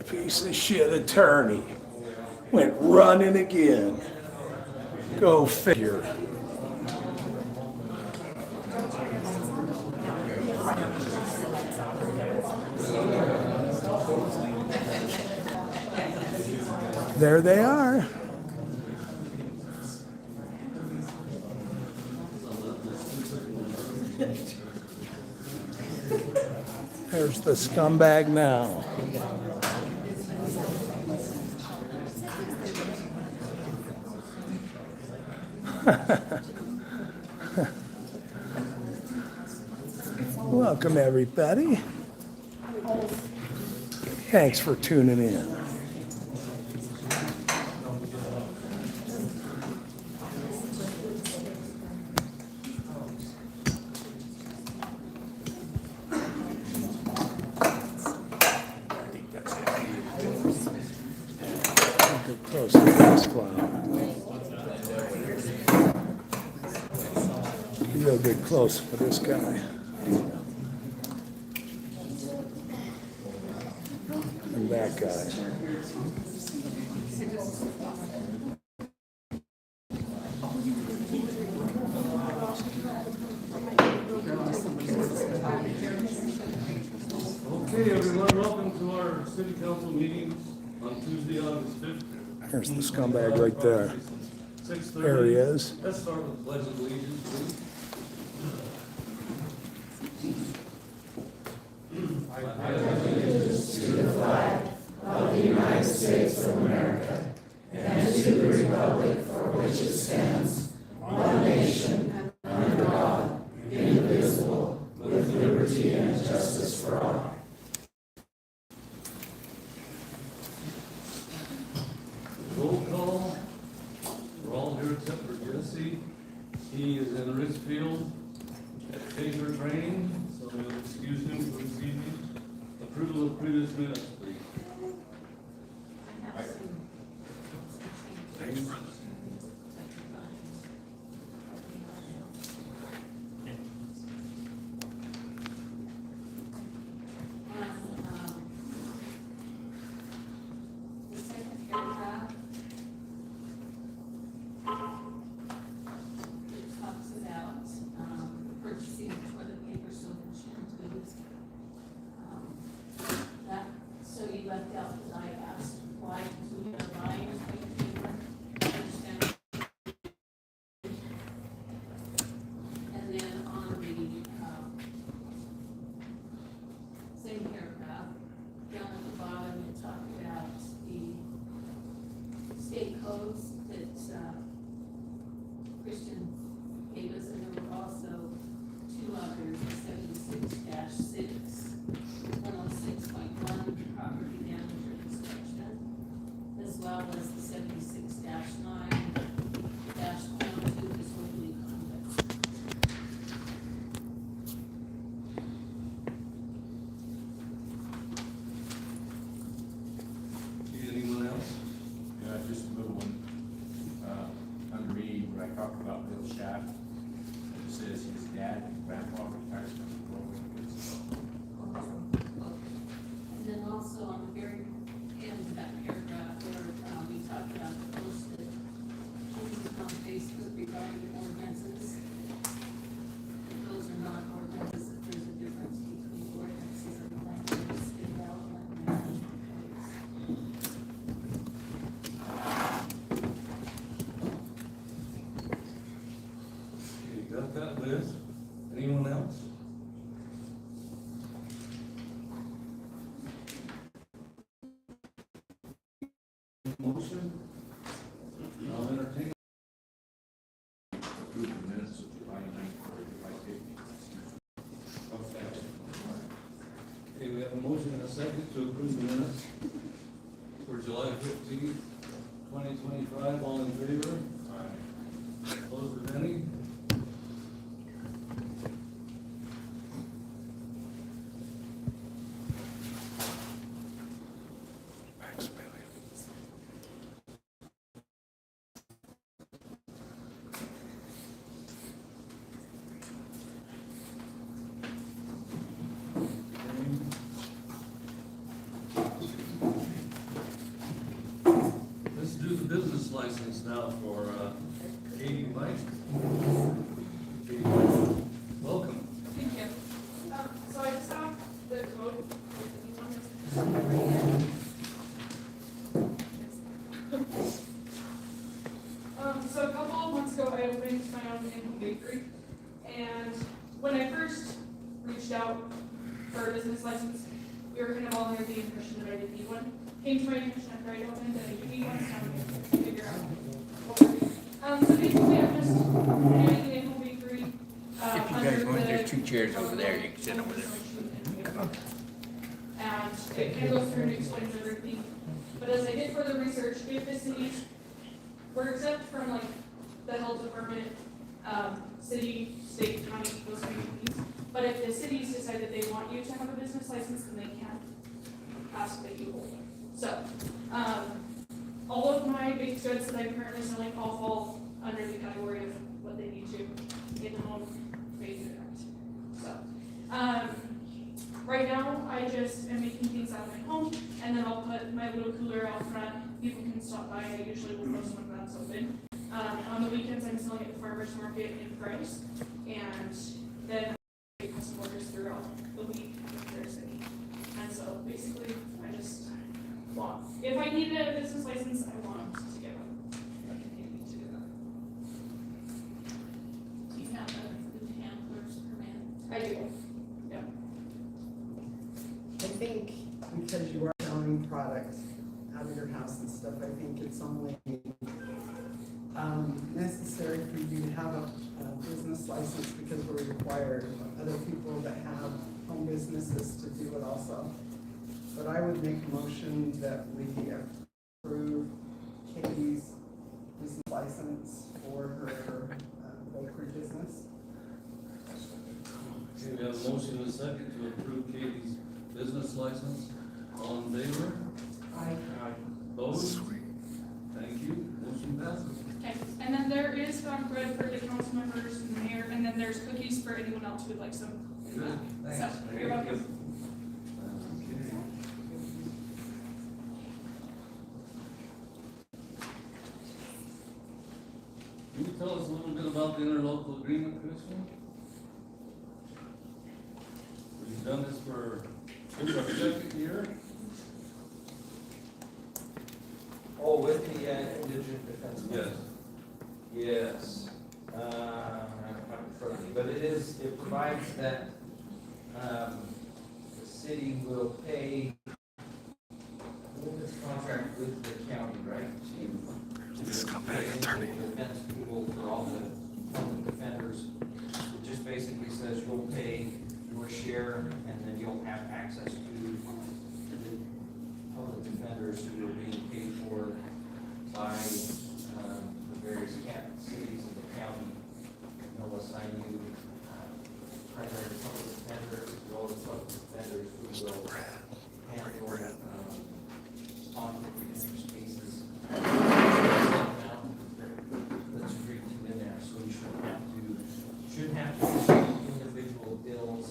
Piece of shit attorney. Went running again. Go figure. There they are. There's the scumbag now. Welcome, everybody. Thanks for tuning in. Get close to this cloud. You'll get close for this guy. And that guy. Okay, everyone, welcome to our city council meeting on Tuesday, August 5th. There's the scumbag right there. 6:30. There he is. Let's start with pledge of allegiance, please. Roll call. We're all here except for Jesse. He is in Richfield at taser training, so we'll excuse him for this evening. Approval of previous minutes, please. Thanks, brother. The second paragraph, it talks about purchasing toilet paper, soap, and shampoos. That, so you left out that I asked why we are buying toilet paper. I understand. And then on the same paragraph, down at the bottom, it talked about the state codes that Christian gave us, and there were also two others, 76-6, 106.1, property manager inspection, as well as the 76-9, -102, disorderly conduct. Anyone else? Yeah, just a little one, underneath what I talked about Bill Schaff. It says his dad and grandpa retired from the program. And then also on the very end of that paragraph where we talked about the post that Jesus on Facebook regarding ordinances. Those are not ordinances, that there's a difference between ordinances and land use development management codes. Okay, you got that, Liz? Anyone else? Motion? I'll entertain. Approve the minutes of July 9th or July 15th. Okay, we have a motion and a second to approve the minutes for July 15th, 2025. All in favor? Opposed, if any? Thanks, Billy. license now for Katie White. Katie White, welcome. Thank you. So I just have the code. If you want it. So a couple of months ago, I opened my own in-home bakery, and when I first reached out for a business license, we were kind of all under the impression that I didn't need one. Came to my attention after I opened that I do need one, so I'm going to figure out what we're doing. So basically, I'm just doing an in-home bakery. If you guys want, there's 2 chairs over there, you can sit over there. And it kind of goes through and explains everything. But as I did further research, if the cities were exempt from like the health department, city, state, county, those kind of things. But if the cities decide that they want you to have a business license, then they can ask that you hold it. So, all of my baked goods that I'm currently selling all fall under the category of what they need to in-home baked goods. So, right now, I just am making things out of my home, and then I'll put my little cooler out front. People can stop by. I usually will post when that's open. On the weekends, I'm selling at the farmer's market in Price, and then I make custom orders throughout the week if there's any. And so basically, I just want, if I needed a business license, I want to get one. I can need to do that. Do you have a food handler's permit? I do. Yeah. I think because you are selling products out of your house and stuff, I think it's only necessary for you to have a business license because we're required other people that have home businesses to do it also. But I would make a motion that we approve Katie's business license for her bakery business. Okay, we have a motion and a second to approve Katie's business license. All in favor? Aye. Opposed? Thank you. Motion passes. Okay, and then there is bread for the council members and the mayor, and then there's cookies for anyone else who would like some. Good. So, you're welcome. Okay. Can you tell us a little bit about the interlocal agreement, Christian? We've done this for, this is our second year. Oh, with the indigent defense. Yes. Yes. I don't have it in front of me, but it provides that, the city will pay this contract with the county, right? This comeback attorney. Defense people for all the public defenders. It just basically says you'll pay your share and then you'll have access to the public defenders who are being paid for by, the various cities and the county. And they'll assign you, primary public defenders, all the public defenders who will handle, conflict of interest cases. That's agreed to in there, so you shouldn't have to receive individual bills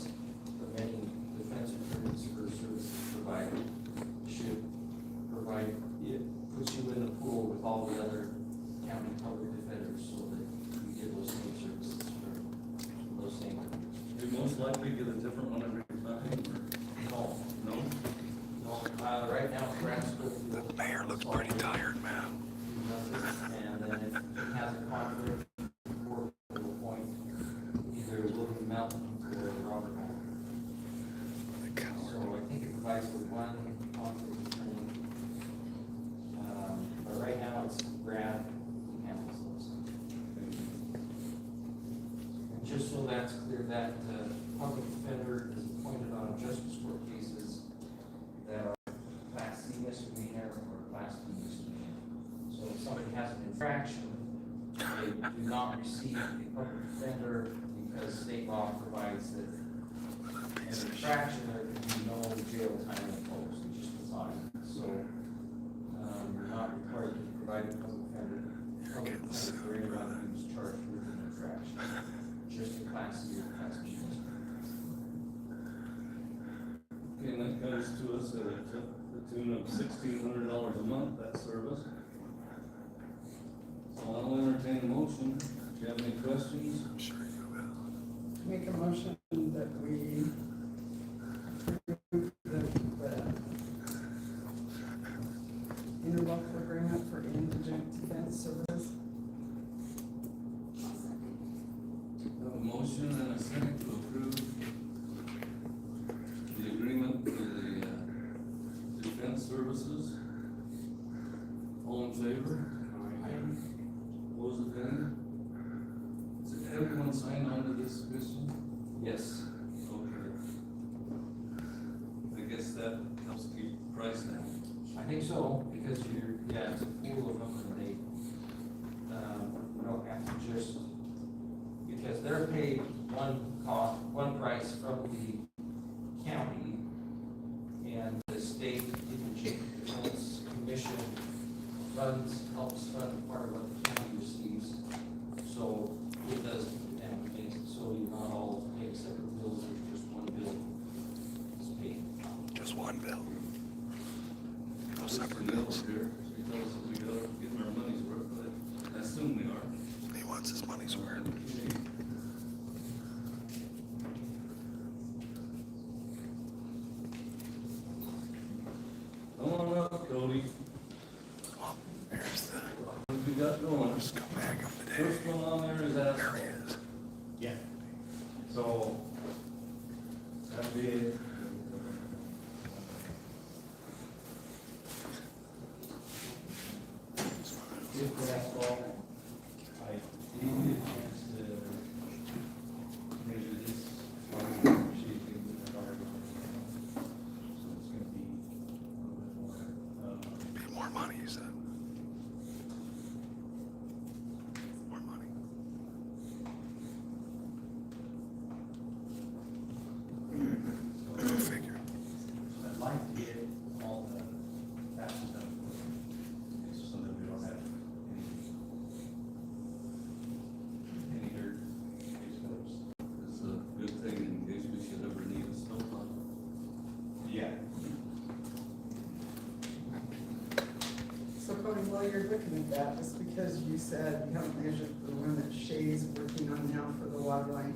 from any defense attorneys for services provided. You should provide, it puts you in the pool with all the other county public defenders so that you get those same services for those same. You most likely get a different one every time. No, No? right now, Brad's supposed to. The mayor looks pretty tired, man. And then if it has a conflict, or will appoint either William Melton or Robert Moore. So I think it provides for one conflict attorney. But right now it's Brad who handles those. And just so that's clear, that public defender is appointed on justice court cases that are Class C misdemeanor or Class B misdemeanor. So if somebody has an infraction, they do not receive a public defender because state law provides that an infraction, there can be no jail time imposed, it's just a fine. So, you're not required to provide a public defender. Public defender for anyone who's charged with an infraction, just a Class C or Class B misdemeanor. Okay, and that comes to us at the tune of $1,600 a month, that service. questions? I'm sure you will. Make a motion that we approve the interlocal agreement for indigent defense services. I'll second. We have a motion and a second to approve the agreement for the defense services. All in favor? Opposed, if any? Has everyone signed on to this, Christian? Yes. Okay. I guess that helps keep the price down. I think so, because it's a pool of them, and they, you don't have to just, because they're paid one price from the county, and the state indigent defense commission helps fund part of what the county receives. So it does, and makes it so you're not all paying separate bills, there's just one bill is paid. Just one bill. No This separate bill bills. here, he tells us we gotta get our money's worth, but I assume we are. He wants his money's worth. Come on up, Cody. Well, here's the What have we got going? scumbag of the First day. one on there is There asphalt. he is. Yeah. So, that'd be it. If the asphalt, I didn't get a chance to measure this, shaping the car. So it's gonna be a little bit more, Be more money, you said. More money. Go figure. I'd like to get all the patches done, so that we don't have any dirt, base coats. It's a good thing in case we should ever need a snowplow. Yeah. So Cody, while you're looking at that, just because you said you haven't measured the one that Shay's working on now for the water line,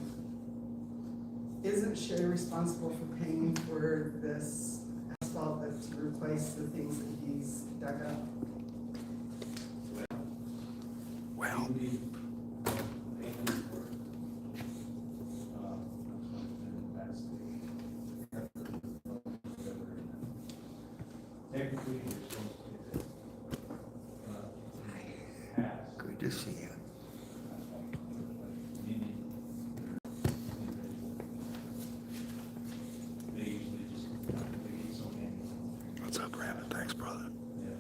isn't Shay responsible for paying for this asphalt that's to replace the things that he's dug up? Well, We need payment for, that's technically, you're supposed to get it. Pass. Good to see you. They usually just, they get so many. what's up, Brandon? Thanks, brother. Yeah.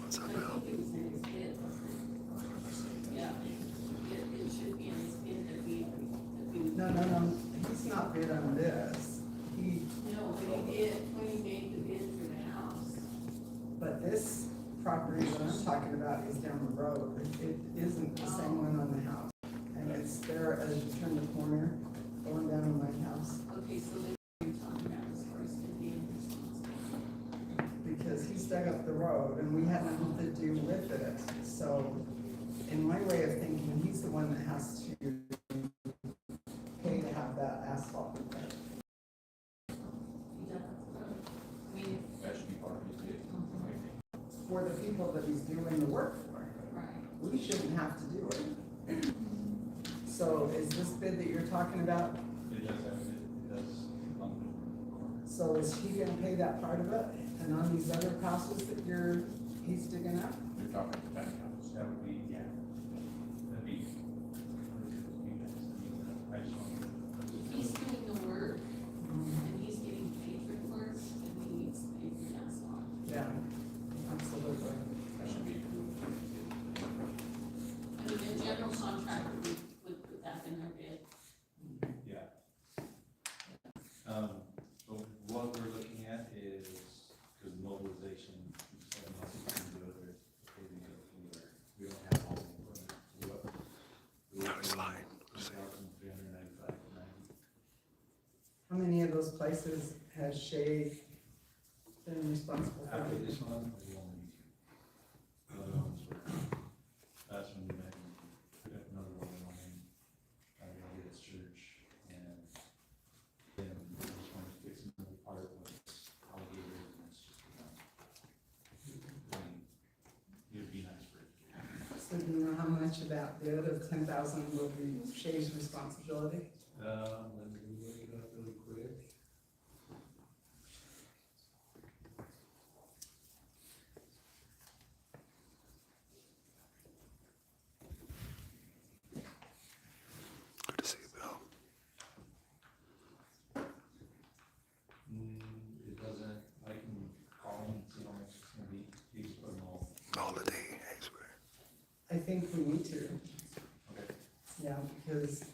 What's I up, Bill? think it was in his bid, wasn't it? Yeah, it should be in his bid that we. No, he's not bid on this. No, when he made the bid for the house. But this property that I'm talking about is down the road. It isn't the same one on the house. And it's there as you turn the corner, going down to my house. Okay, so then you're talking about as far as him being responsible. Because he's dug up the road and we had nothing to do with it. So in my way of thinking, he's the one that has to pay to have that asphalt repaired. He does, I mean, That should be part of his bid. For the people that he's doing the work for. right. We shouldn't have to do it. So is this bid that you're talking about, It does have, it does. so is he gonna pay that part of it? And on these other houses that he's digging up? You're talking the back house, that would be, yeah. That'd be. I just want If he's doing the work and he's getting paid for the work, then he needs to pay for the asphalt. Yeah, absolutely. that should be approved. I mean, the general contractor would put that in their bid. Yeah. So what we're looking at is, because mobilization, unless you can do it, we don't have all the equipment to do it. No, it's fine. 1,395. How many of those places has Shay been responsible After for? this one, we only need two. The other ones were, that's from New Mexico. much of that bid of 10,000 will be Shay's responsibility? Let me look it up really quick. Good to see you, Bill. It doesn't, I can call him and see how much it's gonna be, he's putting all. All the day, I swear. I think we need to, Okay. yeah, because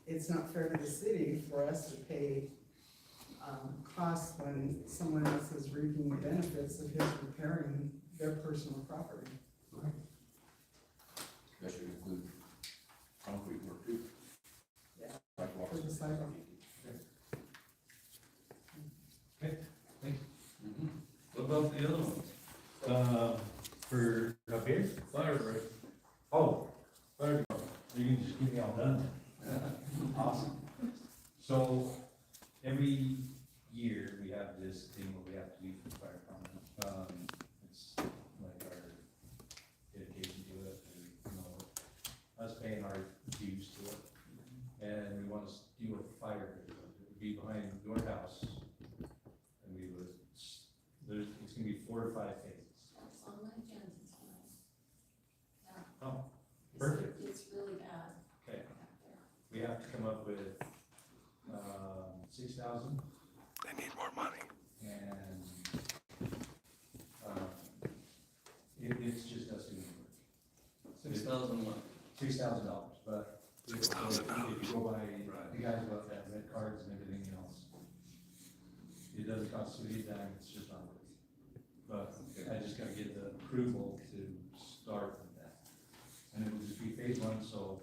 it's not fair to the city for us to pay costs when someone else is reaping the benefits of his repairing their personal property. That should include concrete work too. Yeah. Sidewalks. For the sidewalk. What about the other one? For up here? Fire break. Oh, fire department, you can just get me all done. Awesome. So, every year, we have this thing where we have to do for the fire department. It's like our dedication to it, and, you know, us paying our dues to it. And we want to do a fire break. It would be behind your house. And we would, it's gonna be 4 to 5 phases. That's on my agenda tonight. Yeah. Oh, It's- perfect. It's really bad Okay. back there. We have to come up with, 6,000 They need more money. and, it's just us doing the work. $6,000 what? $6,000, but. $6,000. If you go by, Right. the guys about that red cards and everything else, it doesn't cost a dime, it's just not worth it. But I just gotta get the approval to start with that. And it will just be phase 1, so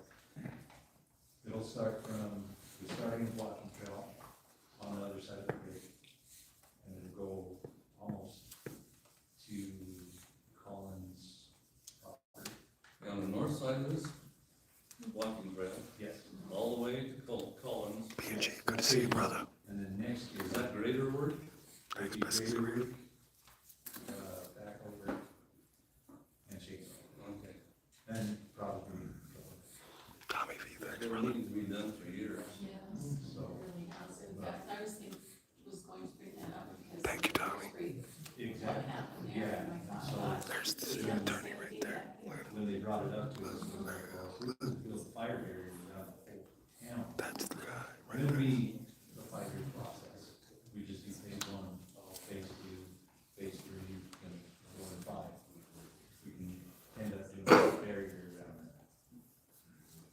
it'll start from, the starting of Walking Trail on the other side of the creek. And it'll go almost to Collins property. On the north side of this, walking trail, Yes. all the way to Collins. B&G, good to see you, brother. And then next year. Is that greater work? Thanks, It'll be Mrs. Greater Career. Work, back over and Shake. Okay. And probably, Tommy V, thanks, It brother. needs to be done for years. Yes, So- it really has. In fact, I was thinking, was going to bring that up because. Thank you, Tommy. What exactly. happened there, and I thought, So- wow. There's the street attorney right there. When they brought it up to us, we were like, well, build fire barriers around the whole town. That's the guy, right It'll there. be a 5-year process. We just do phase 1, phase 2, phase 3, and 4 and 5. We can end up doing a barrier around that.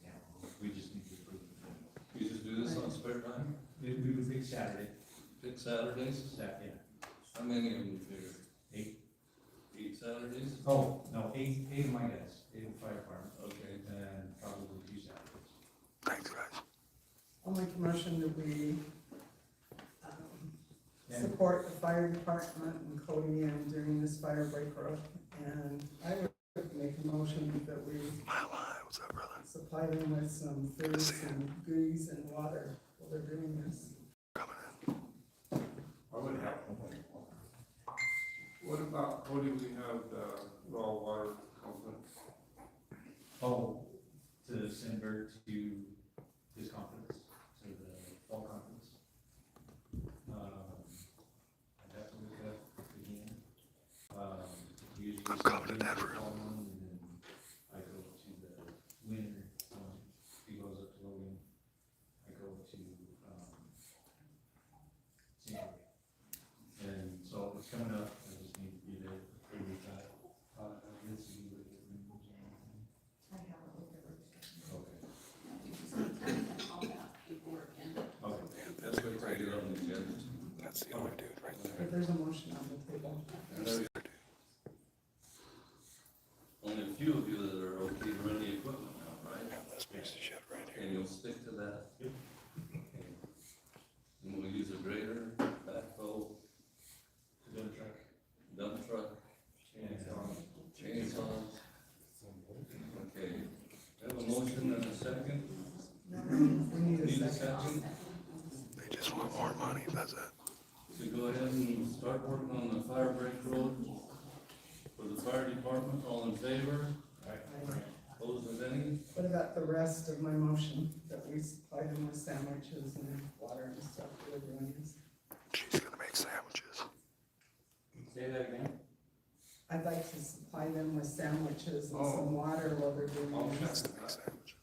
Yeah, we just need to approve it. You just do this on spare time? We would pick Saturday, Pick Saturdays? yeah. How many of you figure? 8. 8 Saturdays? Oh, no, 8 of my guys, 8 of the fire department, Okay. and probably 2 Saturdays. Thanks, guys. I'll make a motion that we Yeah. support the fire department and Cody and during this fire break road. And I would make a motion that we Mile High, what's up, brother? supply them with some food, some goodies and water while they're doing this. Coming in. I would have. What about, Cody, we have the raw water conference? Oh, to send her to his conference, to the fall conference. I'd have to look up again. Usually I'm coming to send me Denver. the fall one, and then I go to the winter one. He goes up to Logan. I go to, St. Louis. And so it's coming up, I just need to be there to approve that. This is what it means. I haven't looked at it. Okay. Because sometimes all that paperwork and Okay. That's what I do on the agenda. That's the only dude right there. But there's a motion on the table. There's the other dude. Only a few of you that are okay to run the equipment now, right? Yeah, this piece of shit right here. And you'll stick to that? Yep. Okay. And we'll use a grader, backhoe, Dump truck. dump truck, chainsaws. Okay, have a motion and a second. We need Need a a second. second They just want more money, that's it. to go ahead and start working on the fire break road for the fire department. All in favor? Right. Opposed, if any? rest of my motion, that we supply them with sandwiches and water and stuff for everyone else. She's gonna make sandwiches. Say that again? I'd like to supply them with sandwiches and some water while they're doing Oh, this. To make sandwiches.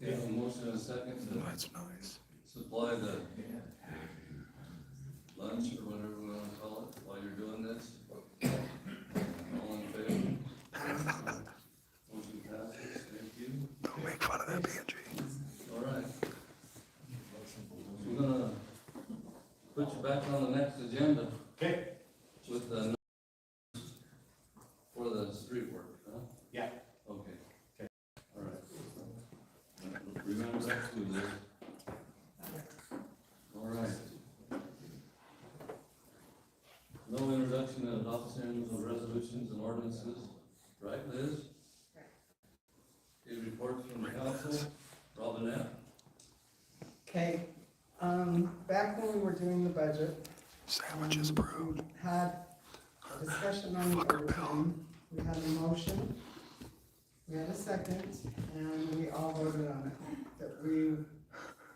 Okay, a motion and a second to That's nice. supply the lunch or whatever we wanna call it while you're doing this. All in favor? Motion passes, thank you. Don't make fun of that B&G. All right. We're gonna put you back on the next agenda Okay. with the for the street work, huh? Yeah. Okay. Okay. All right. Remember that too, Liz. All right. No introduction and adoption of resolutions and ordinances, right, Liz? Okay, reports from the council, Robinette. Okay, back when we were doing the budget. Sandwiches approved. We had a discussion on the overtime, we had a motion, we had a second, and we all voted on it. That we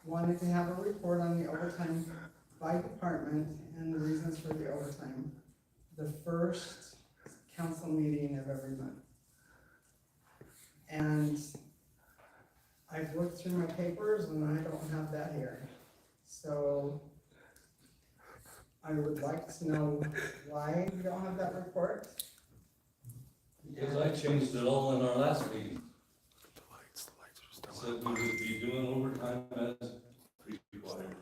wanted to have a report on the overtime by department and the reasons for the overtime. The first council meeting of every month. And I've looked through my papers and I don't have that here. So I would like to know why you don't have that report. Because I changed it all in our last meeting. The lights are Said still we would be doing overtime as required,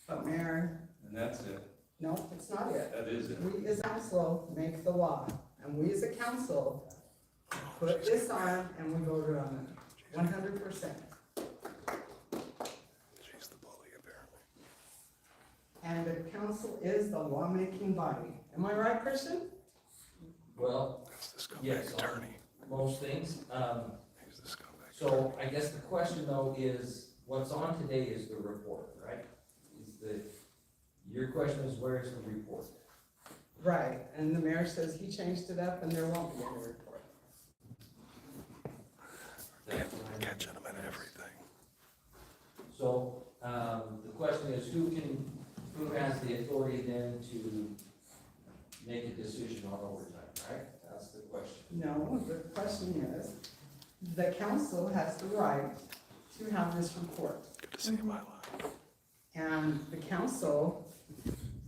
But Mayor, and that's it. no, it's not it. That is it. We as council make the law, and we as a council put this on and we voted on it, 100%. She's the bully apparently. And the council is the lawmaking body. Am I right, Christian? Well, That's the scumbag yes, on attorney. most things. He's the scumbag. So I guess the question though is, what's on today is the report, right? Your question is, where is the report? Right, and the mayor says he changed it up and there won't be any report. Catching them in everything. So, the question is, who has the authority then to make a decision on overtime, right? That's the question. No, the question is, the council has the right to have this report. Good to see you, my life. And the council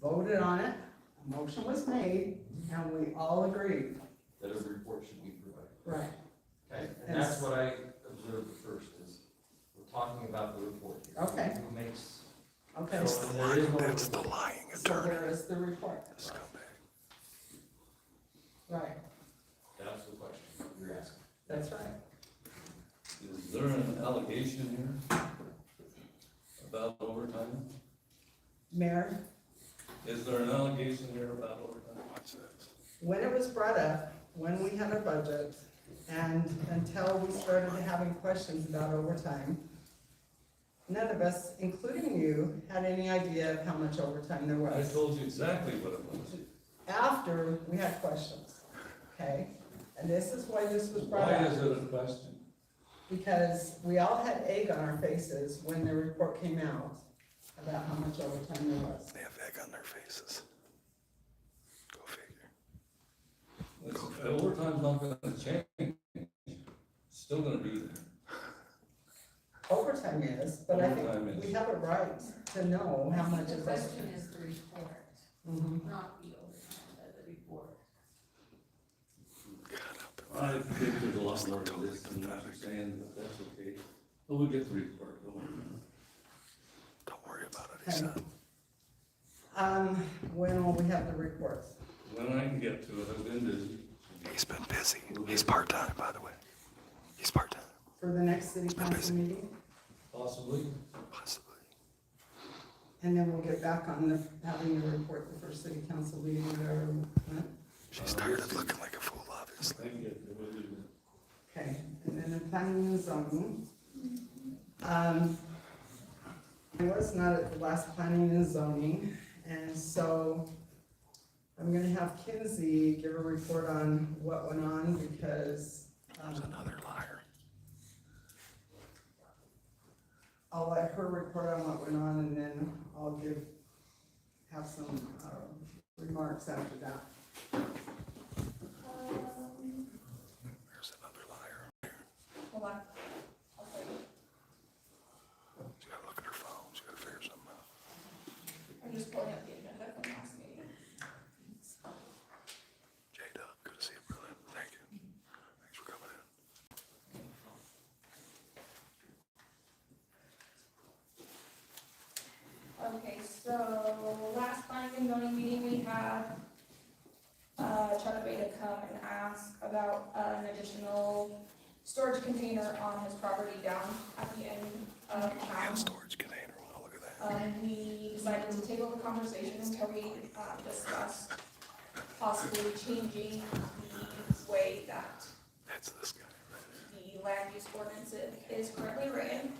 voted on it, a motion was made, and we all agreed. That a report should be provided. Right. Okay, and that's what I observed first, is we're talking about the report here. Okay. Who makes, Okay, So so there is no That's the report. lying attorney. there is the report. The scumbag. Right, That's the question you're asking. that's right. Is there an allegation here about overtime? Mayor, Is there an allegation here about overtime? What's this? when it was brought up, when we had a budget, and until we started having questions about overtime, none of us, including you, had any idea of how much overtime there I was. told you exactly what it was. After we had questions, okay? And this is why this was brought Why up. is it a question? Because we all had egg on our faces when the report came out about how much overtime there was. They have egg on their faces. Go figure. Listen, the overtime's not gonna change. It's still gonna be there. Overtime is, but I Overtime think is. we have a right to know how much The is question overtime. is the report, Mhm. not the overtime, but the report. I think there's a lot more to this than what you're saying, but that's okay. But we'll get the report, don't worry. Don't worry about it, he Okay. said. When will we have the report? When I can get to it, I've been busy. He's been busy. He's part-time, by the way. He's part-time, For the next city council meeting? Possibly. possibly. And then we'll get back on the, having the report the first city council meeting or, huh? She's tired of looking like a fool, obviously. Thank you. We'll do that. Okay, and then the planning and zoning. I was not at the last planning and zoning, and so I'm gonna have Kinsey give a report on what went on because, There's another liar. I'll let her report on what went on, and then I'll have some, remarks after that. There's another liar. Hold on. I'll tell you. She's gotta look at her phone. She's gotta figure something out. I'm just pulling up the agenda from last meeting. J-Dub, good to see you, brother. Thank you. Thanks for coming in. Okay, so last planning and zoning meeting we had, Chuck Bay to come and ask about an additional storage container on his property down at the end of Yeah, town. storage container. Wow, look at that. We decided to table the conversation until we discuss possibly changing the way that That's this guy, right? the land use ordinance is currently written.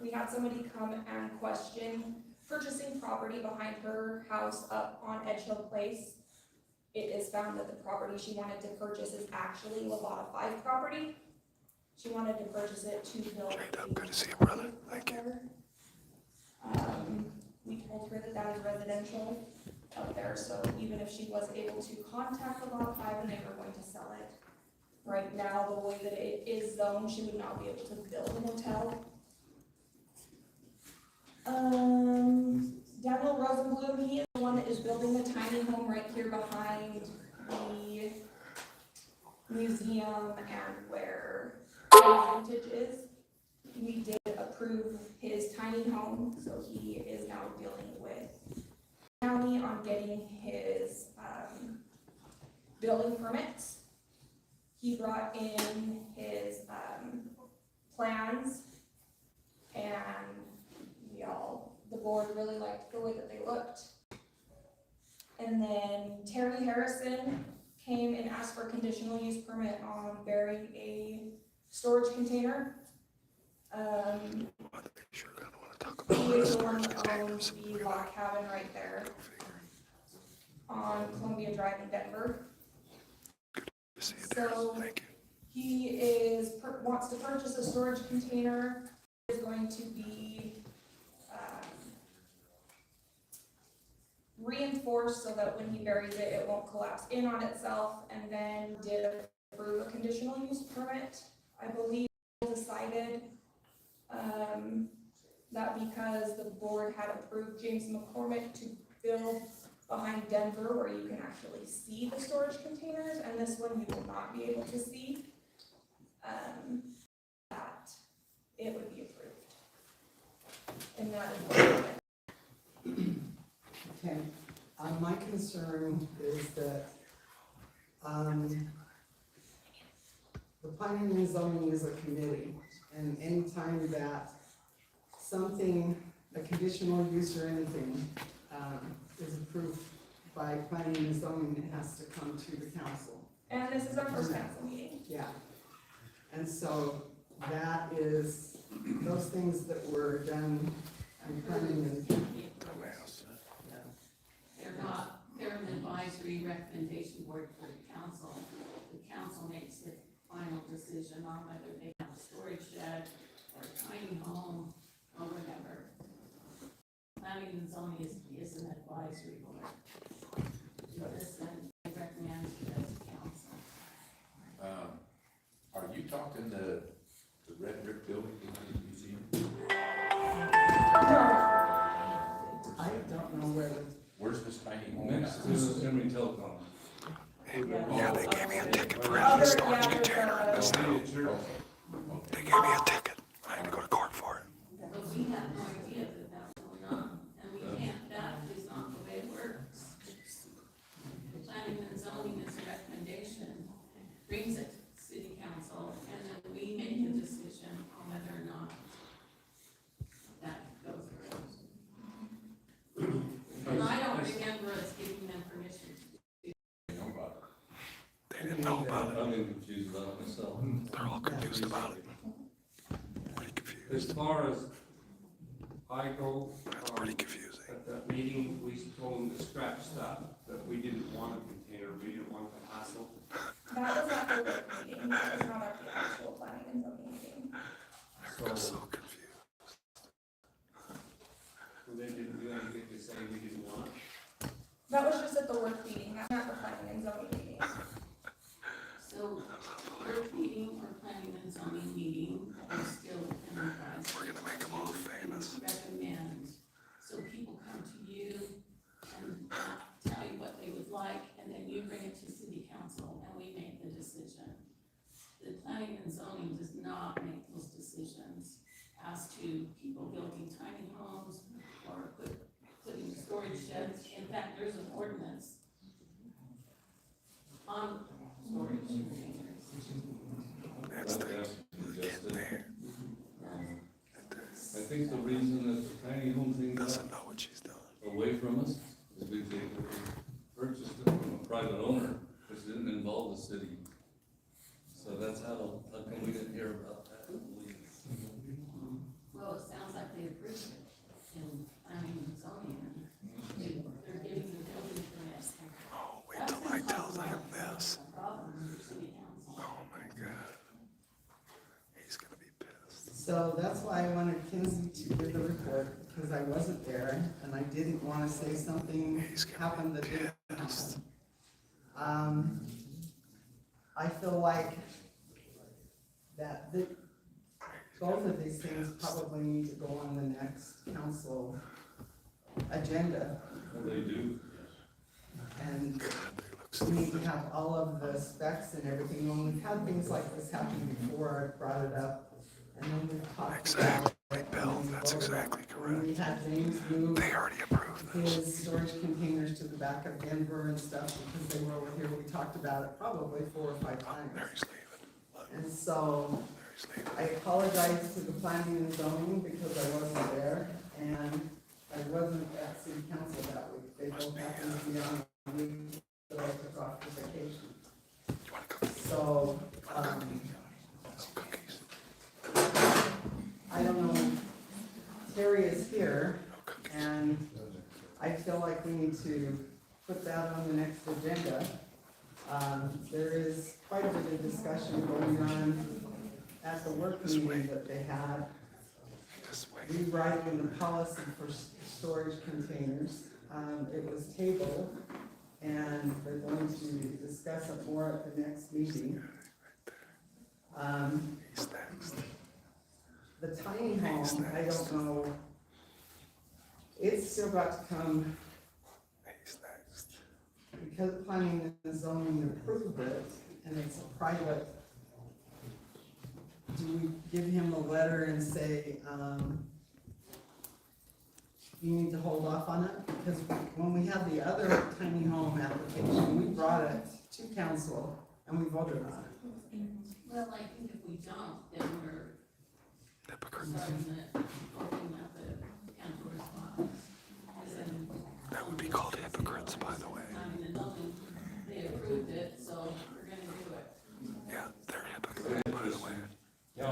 We had somebody come and question purchasing property behind her house up on Edge Hill Place. It is found that the property she wanted to purchase is actually Lavada 5 property. She wanted to purchase it to build. J-Dub, good to see you, brother. Thank you. We told her that that is residential up there, so even if she was able to contact Lavada 5 and they were going to sell it, right now, the way that it is zoned, she would not be able to build a hotel. Daniel Rosenblum, he is the one that is building the tiny home right here behind the museum and where Vintage is. We did approve his tiny home, so he is now dealing with county on getting his, building permits. He brought in his, plans, and the board really liked the way that they looked. And then Terry Harrison came and asked for a conditional use permit on burying a storage container. Sure, I don't wanna talk about He the is the one storage that owns containers. the log cabin right there Go figure. on Columbia Drive in Denver. Good to see you, So- Darren. Thank you. He wants to purchase a storage container. Is going to be reinforced so that when he buries it, it won't collapse in on itself, and then did approve a conditional use permit. I believe decided that because the board had approved James McCormick to build behind Denver where you can actually see the storage containers, and this one you will not be able to see, that it would be approved. And that is what Okay, my concern is that, the planning and zoning is a committee, and anytime that something, a conditional use or anything, is approved by planning and zoning, it has to come to the council. And this is our first council meeting. Yeah. And so that is, those things that were done, I'm planning and, Dumbass. They're an advisory recommendation board for the council. The council makes the final decision on whether they have a storage shed or a tiny home or whatever. Planning and zoning is an advisory board. So this then recommends it as a council. Are you talking the red brick building behind the museum? I don't know where the, Where's this tiny home? Next to Emory Telecom. Yeah, they gave me a ticket for having a storage container in this town. They gave me a ticket. I had to go to court for it. But we have no idea that that's going on, and we can't, that is not the way it works. Planning and zoning is a recommendation, brings it to city council, and then we make a decision on whether or not that goes through. And I don't remember us giving them permission to do. They didn't know about it. I'm confused about it myself. They're all confused about it. Pretty As confused. far as I go, That's pretty confusing. at that meeting, we told them to scratch that we didn't want a container, we didn't want the hassle. That was at the work meeting, that was not at the actual planning and zoning meeting. I'm So, so confused. they didn't do anything to say we didn't want. That was just at the work meeting, not the planning and zoning meeting. So, work meeting or planning and zoning meeting are still enterprise. We're gonna make them all famous. Recommend, so people come to you and tell you what they would like, and then you bring it to city council, and we make the decision. The planning and zoning does not make those decisions as to people building tiny homes or putting storage sheds. In fact, there's an ordinance on storage containers. That's the, Just, there, I think the reason that the tiny home thing got doesn't know what she's doing. away from us is because they purchased it from a private owner, which didn't involve the city. So that's how come we didn't hear about that? Well, it sounds like they approved it in planning and zoning, and they're giving the building permits. Oh, wait till I tell him this. A problem with city council. Oh my God. He's gonna be pissed. So that's why I wanted Kinsey to give the report, because I wasn't there, and I didn't wanna say something He's gonna happened that be didn't pissed. happen. I feel like that both of these things probably need to go on the next council agenda. Well, they do. And God, they look so we need to have all of the specs and everything. When we've had things like this happen before, I've brought it up, and then we've talked about. Exactly, Bill, that's exactly When we correct. had James move They already approved this. his storage containers to the back of Denver and stuff, because they were over here, we talked about it probably 4 or 5 times. There he's leaving. And so, There he's leaving. I apologize to the planning and zoning because I wasn't there, and I wasn't at city council that week. They both happened to be on a week that I took off for vacation. You want cookies? So, Cookies? I don't know, Terry is here, No cookies. and I feel like we need to put that on the next agenda. There is quite a bit of discussion going on at the work meeting that they had, This way. rewriting the policy for storage containers. It was tabled, and they're going to discuss it more at the next meeting. He's next. The tiny home, I don't know, it's still got to come, He's next. because planning and zoning approved it, and it's a private, do we give him a letter and say, you need to hold off on it? Because when we had the other tiny home application, we brought it to council and we voted on it. Well, I think if we don't, then we're Hypocrite. starting to open up the Pandora's box. Because then, That would be called hypocrites, by the way. planning and zoning, they approved it, so we're gonna do it. Yeah, they're hypocrites, by the way. No,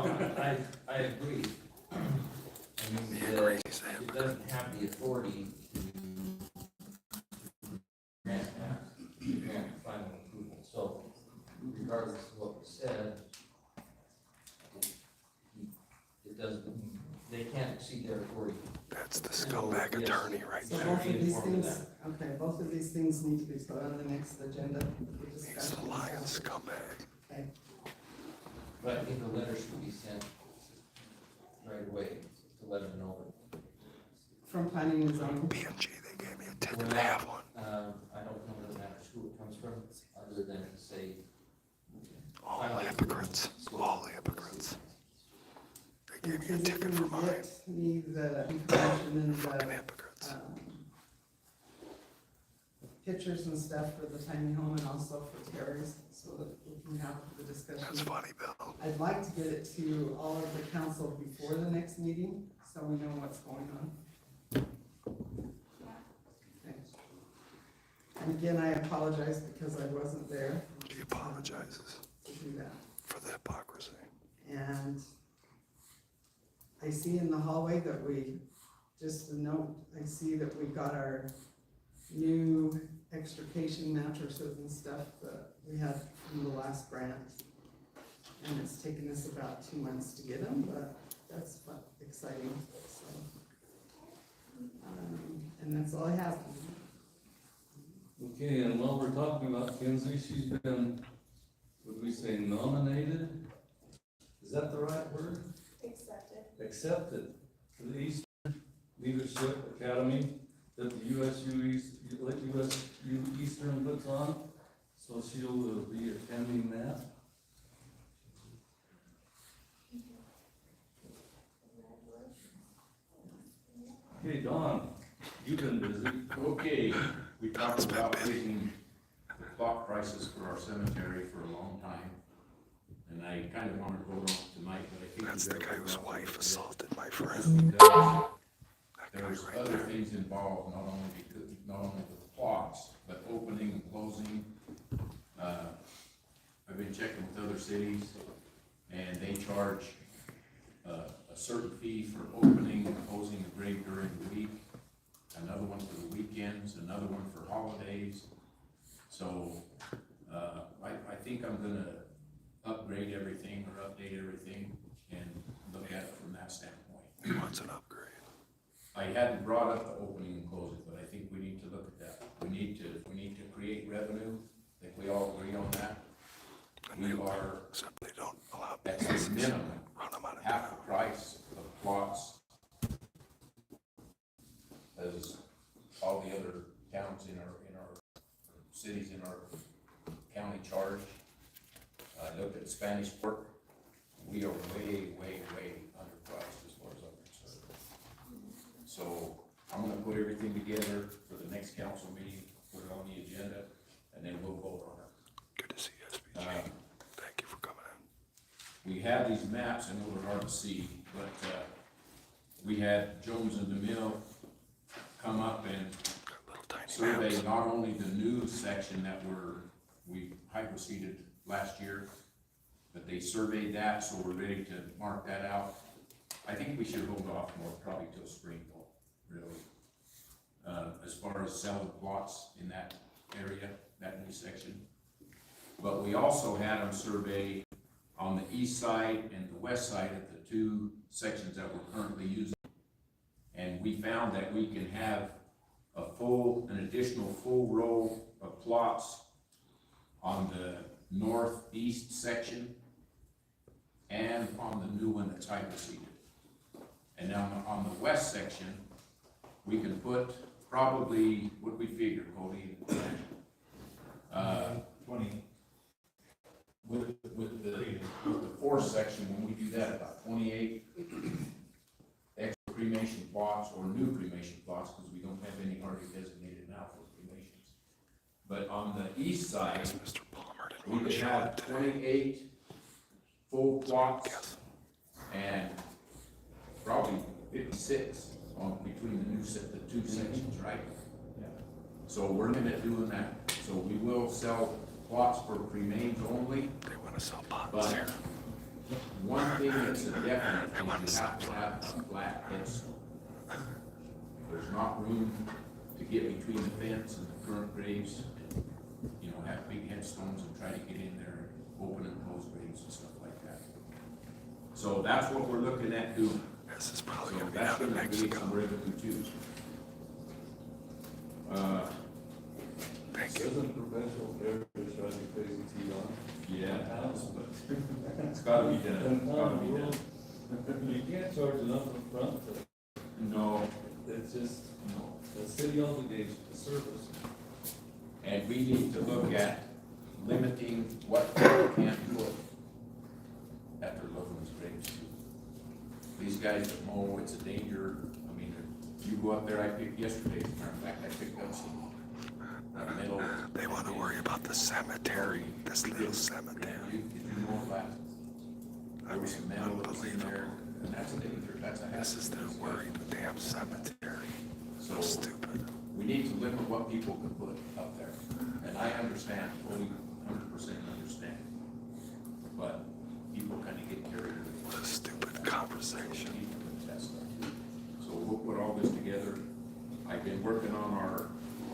I agree. I mean, He agrees he's a it hypocrite. doesn't have the authority to grant final approval, so regardless of what was said, it doesn't, they can't exceed their authority. That's the scumbag attorney right So there. both of these Informed of things, okay, both of these things need to be put on the next agenda for He's discussion. the lying scumbag. Okay. But I think a letter should be sent right away to let them know. From planning and zoning. P&G, they gave me a ticket to have one. I don't know whether it matters who it comes from, other than to say. All the hypocrites, all the hypocrites. They gave me a Because if ticket you for mine. get me the information and Fucking the, hypocrites. pictures and stuff for the tiny home and also for Terry's, so that we can have the That's discussion. funny, Bill. I'd like to get it to all of the council before the next meeting, so we know what's going on. Okay. And again, I apologize because I wasn't there He apologizes to do that. for the hypocrisy. And I see in the hallway that we, just a note, I see that we got our new extrication mattresses and stuff that we had from the last grant. And it's taken us about 2 months to get them, but that's fun, exciting, so. And that's all I have. Okay, and while we're talking about Kenzie, she's been, would we say nominated? Is that the right word? Accepted. Accepted to the Eastern Leadership Academy that the USU Eastern puts on. So she'll be attending that. Okay, Don, you've been busy. Okay, we talked about raising the plot prices for our cemetery for a long time. And I kind of wanted to vote on it tonight, but I think. That's we the better guy whose vote on it wife today. assaulted my friend. There's That guy right other there. things involved, not only with plots, but opening and closing. I've been checking with other cities, and they charge a certain fee for opening and closing the grave during the week, another one for the weekends, another one for holidays. So, I think I'm gonna upgrade everything or update everything and look at it from that standpoint. He wants an upgrade. I hadn't brought up the opening and closing, but I think we need to look at that. We need to create revenue. I think we all agree on that. And We they, are except they don't allow at the businesses to minimum run them out of half the town. price of plots as all the other towns in our cities in our county charge. I looked at Spanish Fork. We are way underpriced as far as I'm concerned. So I'm gonna put everything together for the next council meeting, put it on the agenda, and then we'll vote on it. Good to see you, SPG. Thank you for coming in. We have these maps, I know they're hard to see, but, we had Jones and DeMille come up and Got little tiny survey maps. not only the new section that we hydro-seeded last year, but they surveyed that, so we're ready to mark that out. I think we should hold off more, probably till spring though, really. As far as selling plots in that area, that new section. But we also had them survey on the east side and the west side of the two sections that we're currently using. And we found that we can have an additional full row of plots on the northeast section and on the new one that's hydro-seeded. And now on the west section, we can put probably, what we figure, Cody? 20. With the fourth section, when we do that, about 28 extra cremation plots or new cremation plots, because we don't have any already designated now for cremations. But on the east side, Yes, Mr. Palmer didn't we want to could show have up today. 28 full plots Yes. and probably 56 between the two sections, right? Yeah. So we're looking at doing that. So we will sell plots for cremains only. They want to sell pots But here. one thing that's a definite, I want is to you have to sell have a flat headstone. There's not room to get between the fence and the current graves, have big headstones and try to get in there, open and close graves and stuff like that. So that's what we're looking at doing. This is probably So gonna be that's out of gonna create some Mexico. revenue too. Thank you. Doesn't perpetual care drive you crazy too, Don? Yeah, it does, but it's gotta be done, it's gotta be done. You can't charge enough up front for, No, it's just, no. the city obligation, the service. And we need to look at limiting what people can put at their loved ones' graves too. These guys that mow, it's a danger. I mean, you go up there, I picked yesterday, as a matter of fact, I picked up some metal. They want to worry about the cemetery, this little cemetery. Did you mow that? I There was mean, some metal that's in there, unbelievable. and that's a danger, that's a hazard. This is their worry, the damn cemetery. So So stupid. we need to limit what people can put up there. And I understand, fully 100% understand. But people kind of get carried away. What a stupid conversation. So we'll put all this together. I've been working on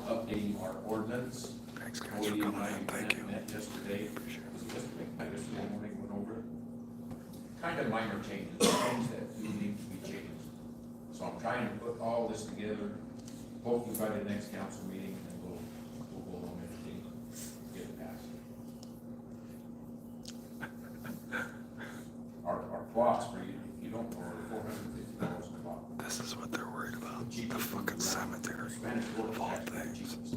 updating our ordinance. Thanks guys for Cody and coming I in, thank you. met yesterday. Appreciate it. Was it yesterday? Yesterday morning, went over it. Kind of minor changes, things that we I'm trying to put all this together, hopefully by the next council meeting, and we'll go on everything, get it passed. Our clocks for you, if you don't know, are $450 a clock. This is what they're worried about. The fucking cemetery. Spanish Fork Of all is actually the things. cheapest.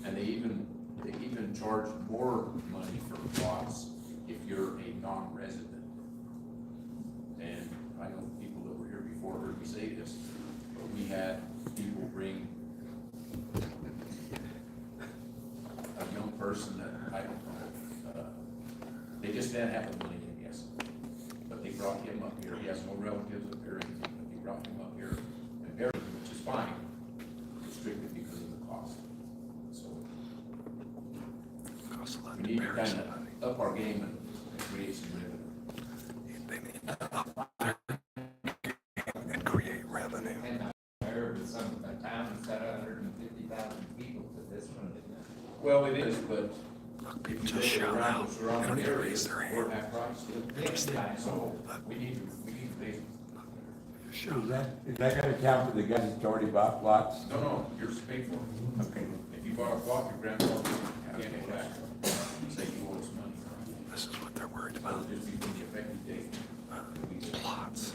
And they even charge more money for clocks if you're a non-resident. And I know people that were here before heard me say this, but we had people bring a young person that, I don't know, they just didn't have the money, I guess. But they brought him up here, he has no relatives up here, or anything, but they brought him up here and buried him, which is fine, strictly because of the cost. So Costs a lot we to need to bury kind somebody. of up our game and create some revenue. They need to up their game and create revenue. And I heard that some of the towns got 150,000 people to this one, didn't it? Well, it is, but Look, if people you just take it shout around out. the They surrounding don't even areas, raise their we're hand. half price. Yeah, So we need to basically, Shout Is out. that gonna count for the guys that's already bought lots? no, yours is paid for. Okay. If you bought a clock, your grandfather can't go back. Say you owe us money. This is what they're worried So about. it'll just be from the effective date. Plots.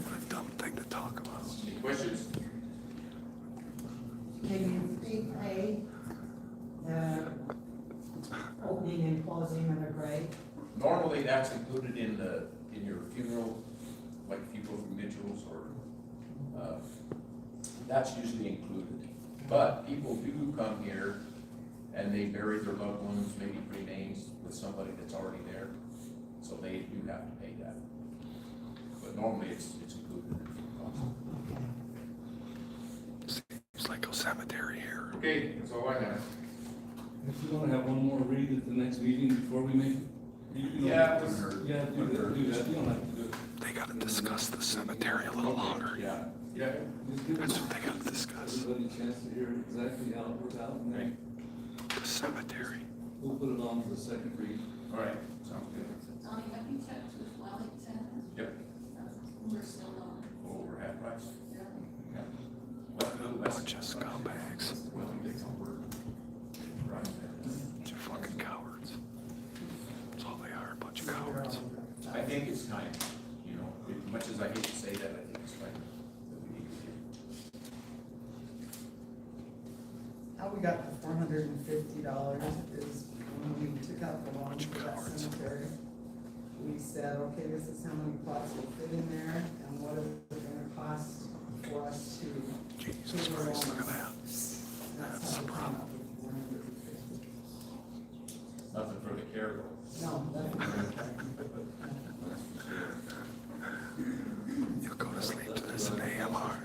What a dumb thing to talk about. Any questions? Can you prepay the opening and closing of the grave? Normally, that's included in your funeral, like if you go through Mitchell's or, that's usually included. But people do come here and they bury their loved ones, maybe three names with somebody that's already there. So they do have to pay that. But normally it's included in the cost. Seems like a cemetery here. Okay, that's all I have. If you wanna have one more read at the next meeting before we make. you don't Yeah, have to- it wouldn't hurt. Yeah, do that, you don't have to do it. They gotta discuss the cemetery a little longer. Yeah. Yeah. Just give That's what they gotta discuss. everybody a chance to hear exactly how it worked out, and then The cemetery. we'll put it on for the second read. All right, sounds good. Donnie, have you checked with Wellington? Yep. We're still on. Over half price. Yeah. Yeah. Well, Bunch of scumbags. Well, they don't work. Right. Bunch of fucking cowards. That's all they are, a bunch of cowards. I think it's time, you know, as much as I hate to say that, I think it's time that we need to do. How we got the $450 is when we took out the loan for that cemetery. We said, okay, this is how many plots will fit in there, and what is it gonna cost for us to. Jesus Christ, look at that. That's how the we came problem. up with 450. Nothing for the care though. No, You'll go to sleep to this in AMR.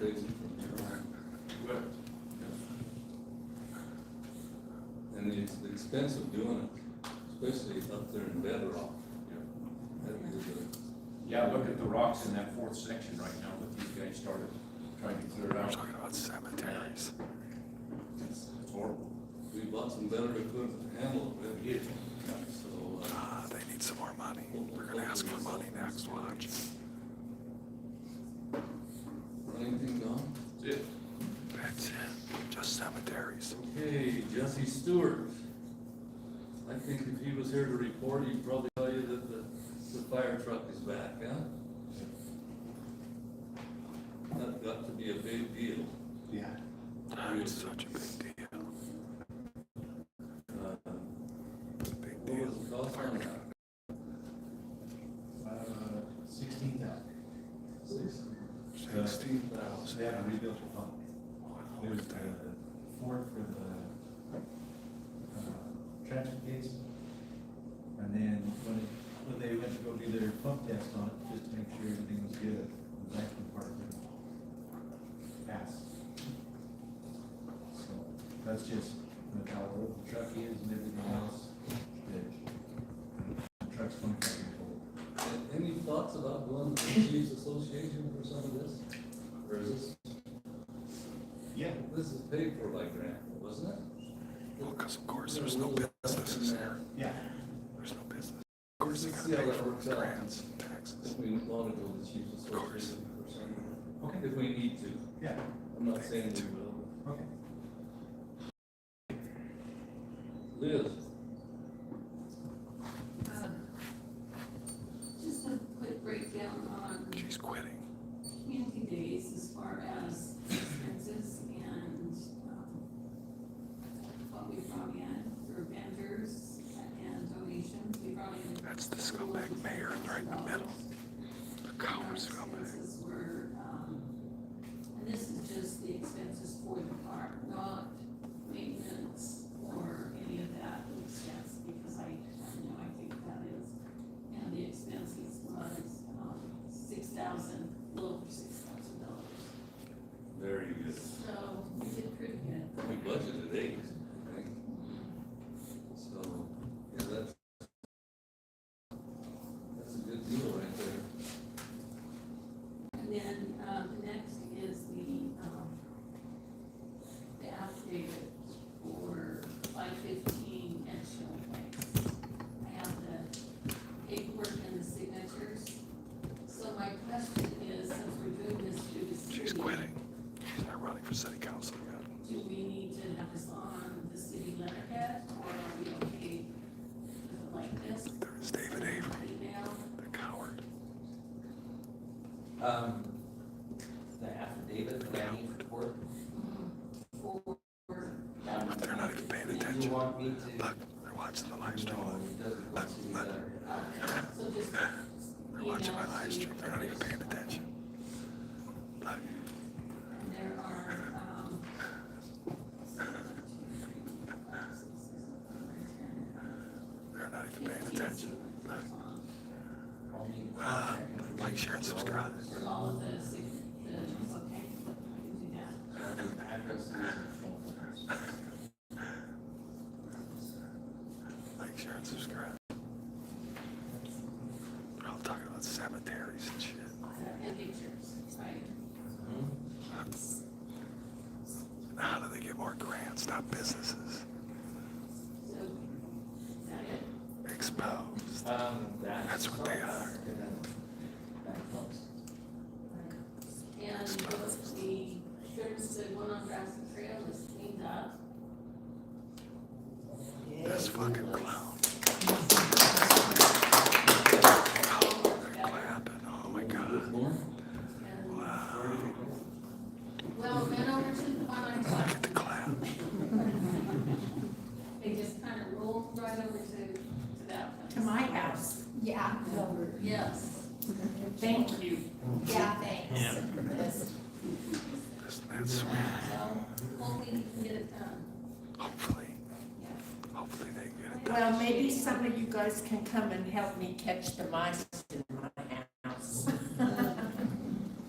And it's the expense of doing it, especially up there in Bedrock. That is Yeah, look at the rocks in that fourth section right now that these guys started trying to clear We're out. talking about cemeteries. It's horrible. we bought some better equipment to handle it, We did. so, They need some more money. They're gonna ask for money next, watch. anything gone? That's it. That's it. Just cemeteries. Okay, Jesse Stewart. I think if he was here to report, he'd probably tell you that the fire truck is back, huh? That got to be a big deal. Yeah. It's such a big deal. Big What deal. was the cost on that? 16,000. 16,000. They haven't rebuilt the pump. It was the fork for the transfer case. And then when they went to go do their pump test on it, just to make sure everything was good, the vacuum part didn't pass. So that's just how old the truck is and everything else. The truck's 25 years old. Any thoughts about going to the Chiefs Association for some of this? Or is this, Yeah. this is paid for by grant, wasn't it? Well, because of course there's no businesses here. Yeah. There's no business. Of course they Let's gotta see how pay that for works out. grants and taxes. We want to go to the Chiefs course. Association for some. Okay. if we need to. Yeah. I'm not saying we will. Okay. Liz? Just a quick breakdown on She's quitting. community days as far as expenses and, what we brought in for vendors and donations. We brought in. That's the scumbag mayor right in the middle. The coward scumbag. Expenses were, and this is just the expenses for the park, not maintenance or any of that expense, because I know, I think that is. And the expenses was, $6,000, little over $6,000. Very good. So we did pretty good. We budgeted 8, I think. So, yeah, that's a good deal right there. And then, the next is the affidavit for 515 Edgeville Place. I have the paperwork and the signatures. So my question is, since we're doing this through the city. She's quitting. She's not running for city council yet. Do we need to have this on the city letterhead, or are we okay with it like this? There's David Avery, Email? the coward. The affidavit that I need for it. But they're not even paying Do you attention. want me to? Look, they're watching the live stream. No, it doesn't go to the Look. letterhead. So just. They're watching my live stream. They're not even paying attention. Look. There are, They're not even paying attention. Look. I'll need Like, share, and subscribe. for all of the, okay, I can do that. addresses and phone numbers. Like, share, and subscribe. They're all talking about cemeteries and shit. And pictures, right? How do they get more grants, not businesses? So, is that it? Exposed. That's what they are. And the strips that went on Grassy Trail is cleaned up. This fucking clown. Oh, they're clapping. Oh my god. More? And, Wow. well, then over to the one I Look talked, at the clap. they just kind of rolled right over to that one. To my house. Yeah, Yes. Thank you. yeah, thanks. Isn't that sweet? Hopefully we can get it done. Hopefully. Yeah. Hopefully they get it done. Well, maybe some of you guys can come and help me catch the mice in my house.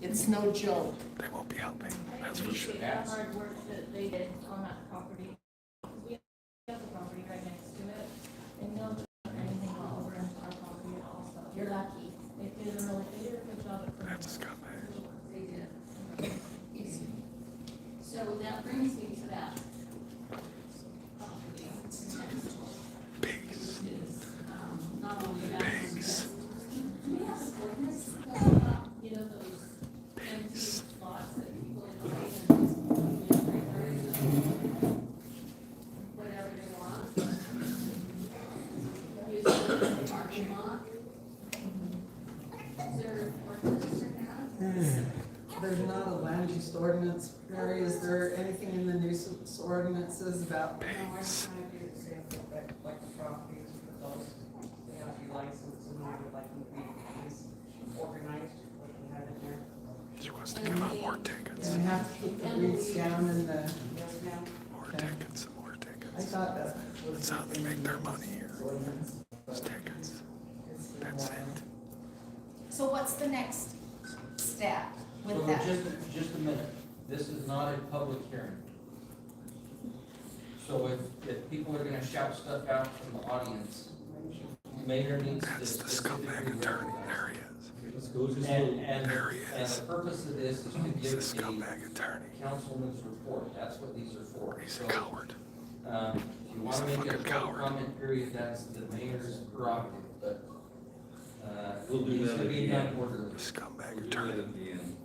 It's no joke. They won't be helping, that's for sure. Appreciate that hard work that they did on that property. We have the property right next to it, and no anything all over our property also. You're lucky. They did a good job at. That's a scumbag. They did. So that brings me to that property. Pigs. Is, not only that. Pigs. Yes, ordinance, you know, those empty lots that people in the whatever they want. Use it as a parking lot. Is there ordinance for that? There's not a land use ordinance, Mary, is there anything in the nuisance ordinances about? Pigs. Like the properties for those, they have to be licensed and like organized, what we have in there. She wants to give out more tickets. And we have to keep the weeds down in the, More tickets and more I tickets. thought that was. That's how they make their money here. Ordinance, It's tickets. it's the That's one. it. So what's the next step with So that? just a minute, this is not a public hearing. So if people are gonna shout stuff out from the audience, the mayor needs to. That's the specifically scumbag attorney. There he is. Let's go just a And, little. and, There he and is. the purpose of this is to He's give the the scumbag attorney. councilman's report, that's what these are for. He's So, a coward. if you wanna He's a make it a fucking public coward. comment period, that's the mayor's prerogative, but, We'll do needs that to at be the done end. orderly. The scumbag We'll do that attorney. at the end.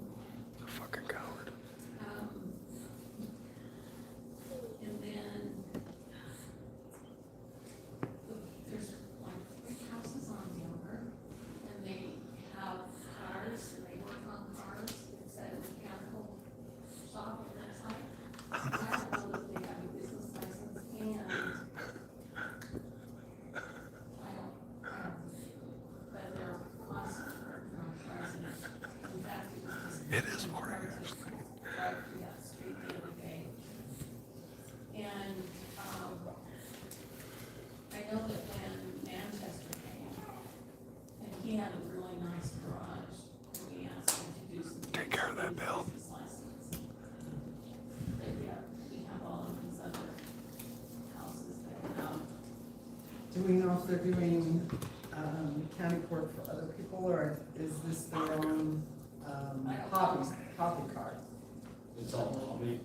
The fucking Do we know if they're doing, county court for other people, or is this their own, hobby card? It's all hobby.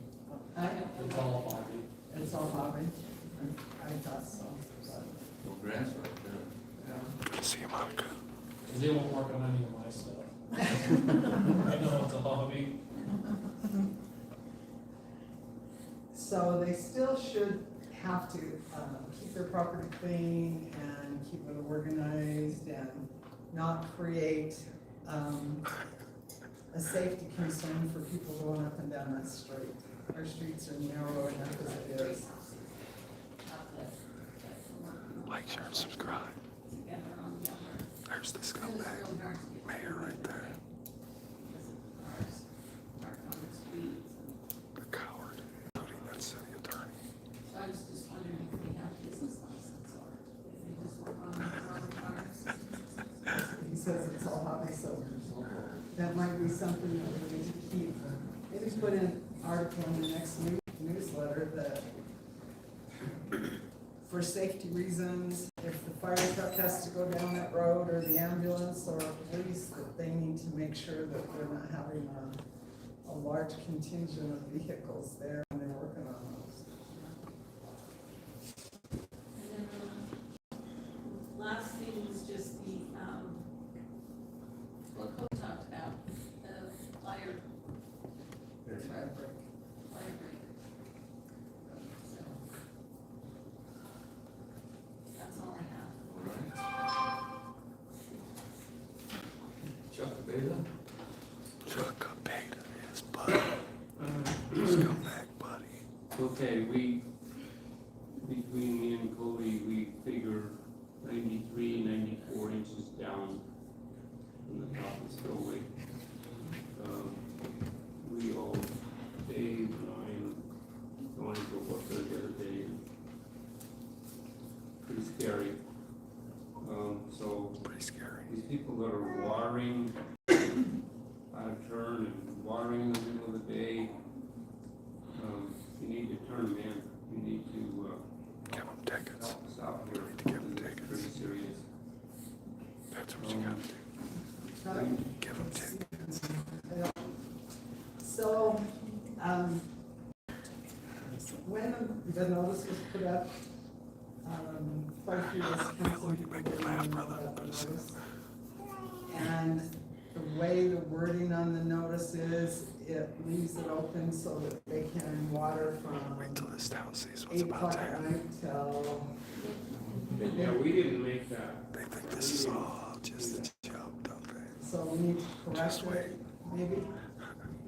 It's all hobby. It's all hobby? I thought so, but, Well, grants right there. yeah. Good to see you, Monica. Cause they won't work on any of my stuff. I know it's a hobby. So they still should have to, keep their property clean and keep it organized and not create, a safety concern for people going up and down that street. Our streets are narrow enough as it is. Like, share, and subscribe. Together on the other. There's this It was scumbag really hard to get mayor right there. because of cars parked on the streets. The coward, including that city attorney. So I was just wondering if they have business license or if they just work on their own cars. He says it's all hobby, so that might be something that we need to keep. Maybe put in article in the next newsletter that for safety reasons, if the fire truck has to go down that road, or the ambulance, or police, that they need to make sure that we're not having a large contingent of vehicles there when they're working on those. And then, last thing was just the, what Cole talked about, the fire break. So, that's all I have. Chuck Beta? Chuck Beta, his buddy. Scumbag buddy. Okay, between me and Cody, we figure 93, 94 inches down from the top of the spillway. We all, Dave and I wanted to go up there the other day. Pretty scary. So Pretty scary. these people that are watering out of turn and watering in the middle of the day, you need to turn them in. You need to, Give him tickets. help us out here. need to give 'em It's tickets. Pretty serious. That's what you gotta do. Give him tickets. So, when the notice was put up, quite a few of us council You make me laugh, brother. notice. And the way the wording on the notice is, it leaves it open so that they can water Wait from till this town sees what's 8 about o'clock to at happen. night till, Yeah, we didn't make that. They think this is all just a joke, don't they? so we need to correct Just wait. it, maybe?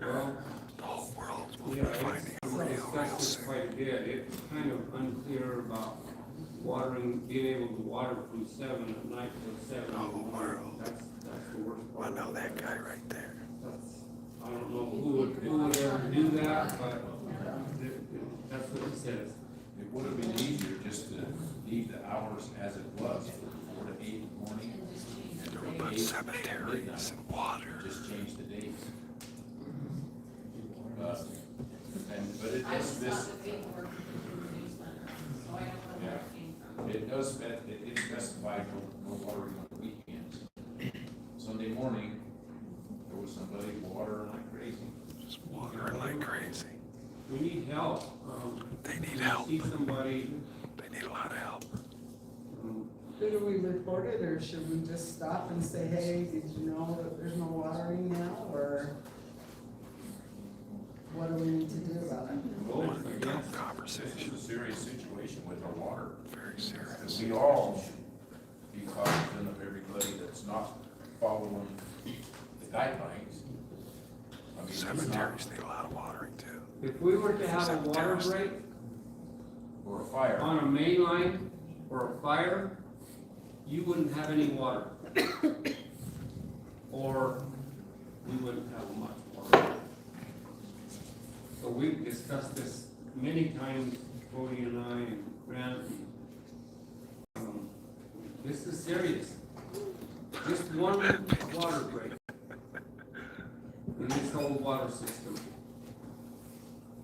Well, The whole world will be yeah, finding it's it real discussed this soon. quite a bit. It's kind of unclear about watering, being able to water from 7 at night till 7 in the Oh, morning. world. That's the worst I part. know that guy right there. I don't know who would ever do that, but that's what it says. It would have been easier just to leave the hours as it was, from 4 to 8 in the morning, And just change the There were date. about cemeteries and water. just change the dates. But it I does, just this, thought the paperwork was in the newsletter, so I don't know where it came from. it does, it specified no watering on the weekends. Sunday morning, there was somebody watering like crazy. Just watering like crazy. We need help. They need we help. See somebody, They need a lot of help. Who do we report it, or should we just stop and say, hey, did you know that there's no watering now, or what do we need to do about it? both, I Dumb guess. This is conversation. a serious situation with our water. Very serious. We all should be cognizant of everybody that's not following the guidelines. I mean, it's not- Cemeteries need a lot of watering too. If we were to have a water break Or a fire. on a main line or a fire, you wouldn't have any water. Or we wouldn't have much water. So we've discussed this many times, Cody and I and Grant. This is serious. Just one water break in this whole water system.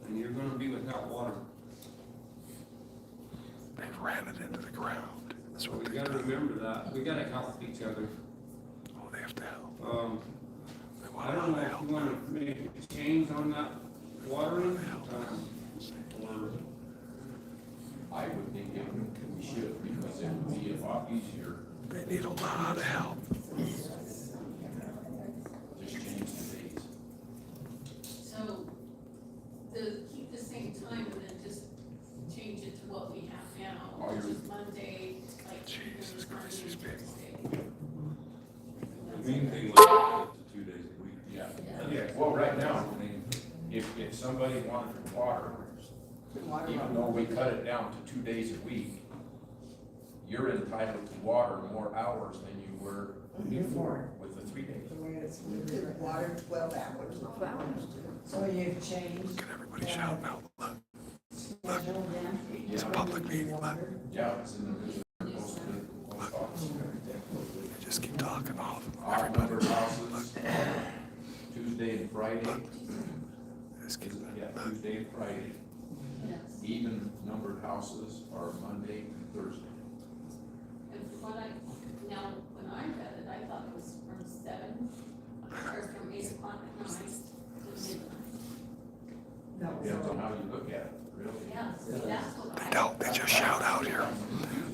And you're gonna be without water. They've ran it into the ground. That's So what we they gotta do. remember that, we gotta help each other. Oh, they have to help. I They want don't know to if help. you wanna make a change on that watering, or, I would think we should, because it would be a lot easier, They need a lot of help. just change the dates. So, keep the same time and then just change it to what we have now, Oh, which you're- is Monday, like. Jesus Christ, these people. The main thing was up to 2 days a week. Yeah. Yeah. Well, right now, if somebody wanted to water, even though we cut it down to 2 days a week, you're entitled to water more hours than you were before with the 3 days. The way it's written, water 12 hours. So you've changed. Look at everybody shouting out. Look, schedule then? it's a public meeting. Look, Yeah, it's in the news, they're posted at the post office and everything. they just keep talking off. Odd Everybody. numbered houses, Tuesday and Friday, Just keep, yeah, Tuesday and Friday. Yes, Even numbered houses are Monday and Thursday. and from what now, when I read it, I thought it was from 7, or from 8 o'clock at night to midnight. Depends on how you look at it, really. Yeah, see, that's what they I. don't. They just shout out here.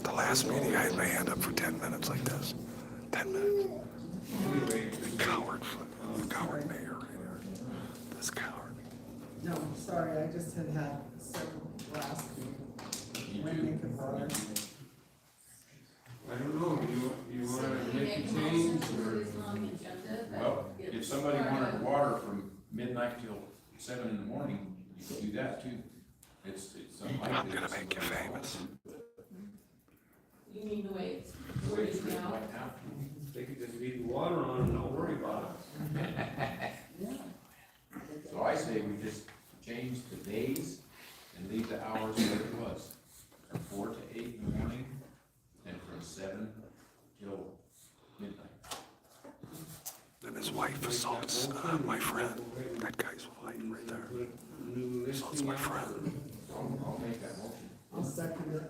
The last meeting, I had my hand up for 10 minutes like this. 10 minutes. anyway, Coward mayor right here. This coward. No, sorry, I just had several last week. You When do. they could water. I don't know, you So wanna when you make a make a motion change, to or? this on the agenda, that Well, gets if somebody wanted started. water from midnight till 7 in the morning, you could do that too. It's unlikely. I'm gonna that make you somebody famous. You mean the way it's The way it's worded written now? right now. They could just leave the water on and not worry about it. So I say we just change the days and leave the hours where it was, from 4 to 8 in the morning, and from 7 till midnight. And his wife assaults my friend. That guy's wife right there. Put a new Assaults listing my out, friend. I'll make that motion. I'll second it.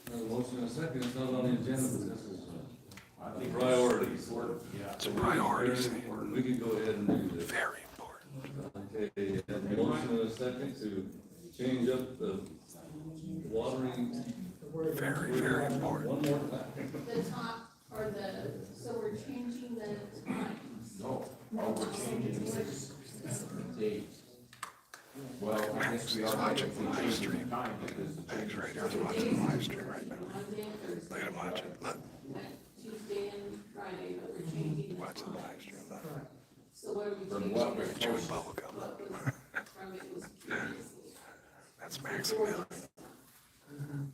There's a motion and a second, it's not on the agenda, but this is I think priorities. Yeah. It's a priority. Very important. We can go ahead and do this. Very important. Okay, and a motion and a second to change up the watering. Very, very important. One more time. The top, or so we're changing the times. No, oh, we're changing the days. Well, I guess we He's are watching changing the live stream. the time because the He's right here. He's watching the live stream right now. Monday and Thursday. Look at him watching. Look, Tuesday and Friday, but we're changing the watching the live time. stream. Look. So what are we From changing? what we're it Chewing from? bubble gum. What was from it was previously. That's Maximilian.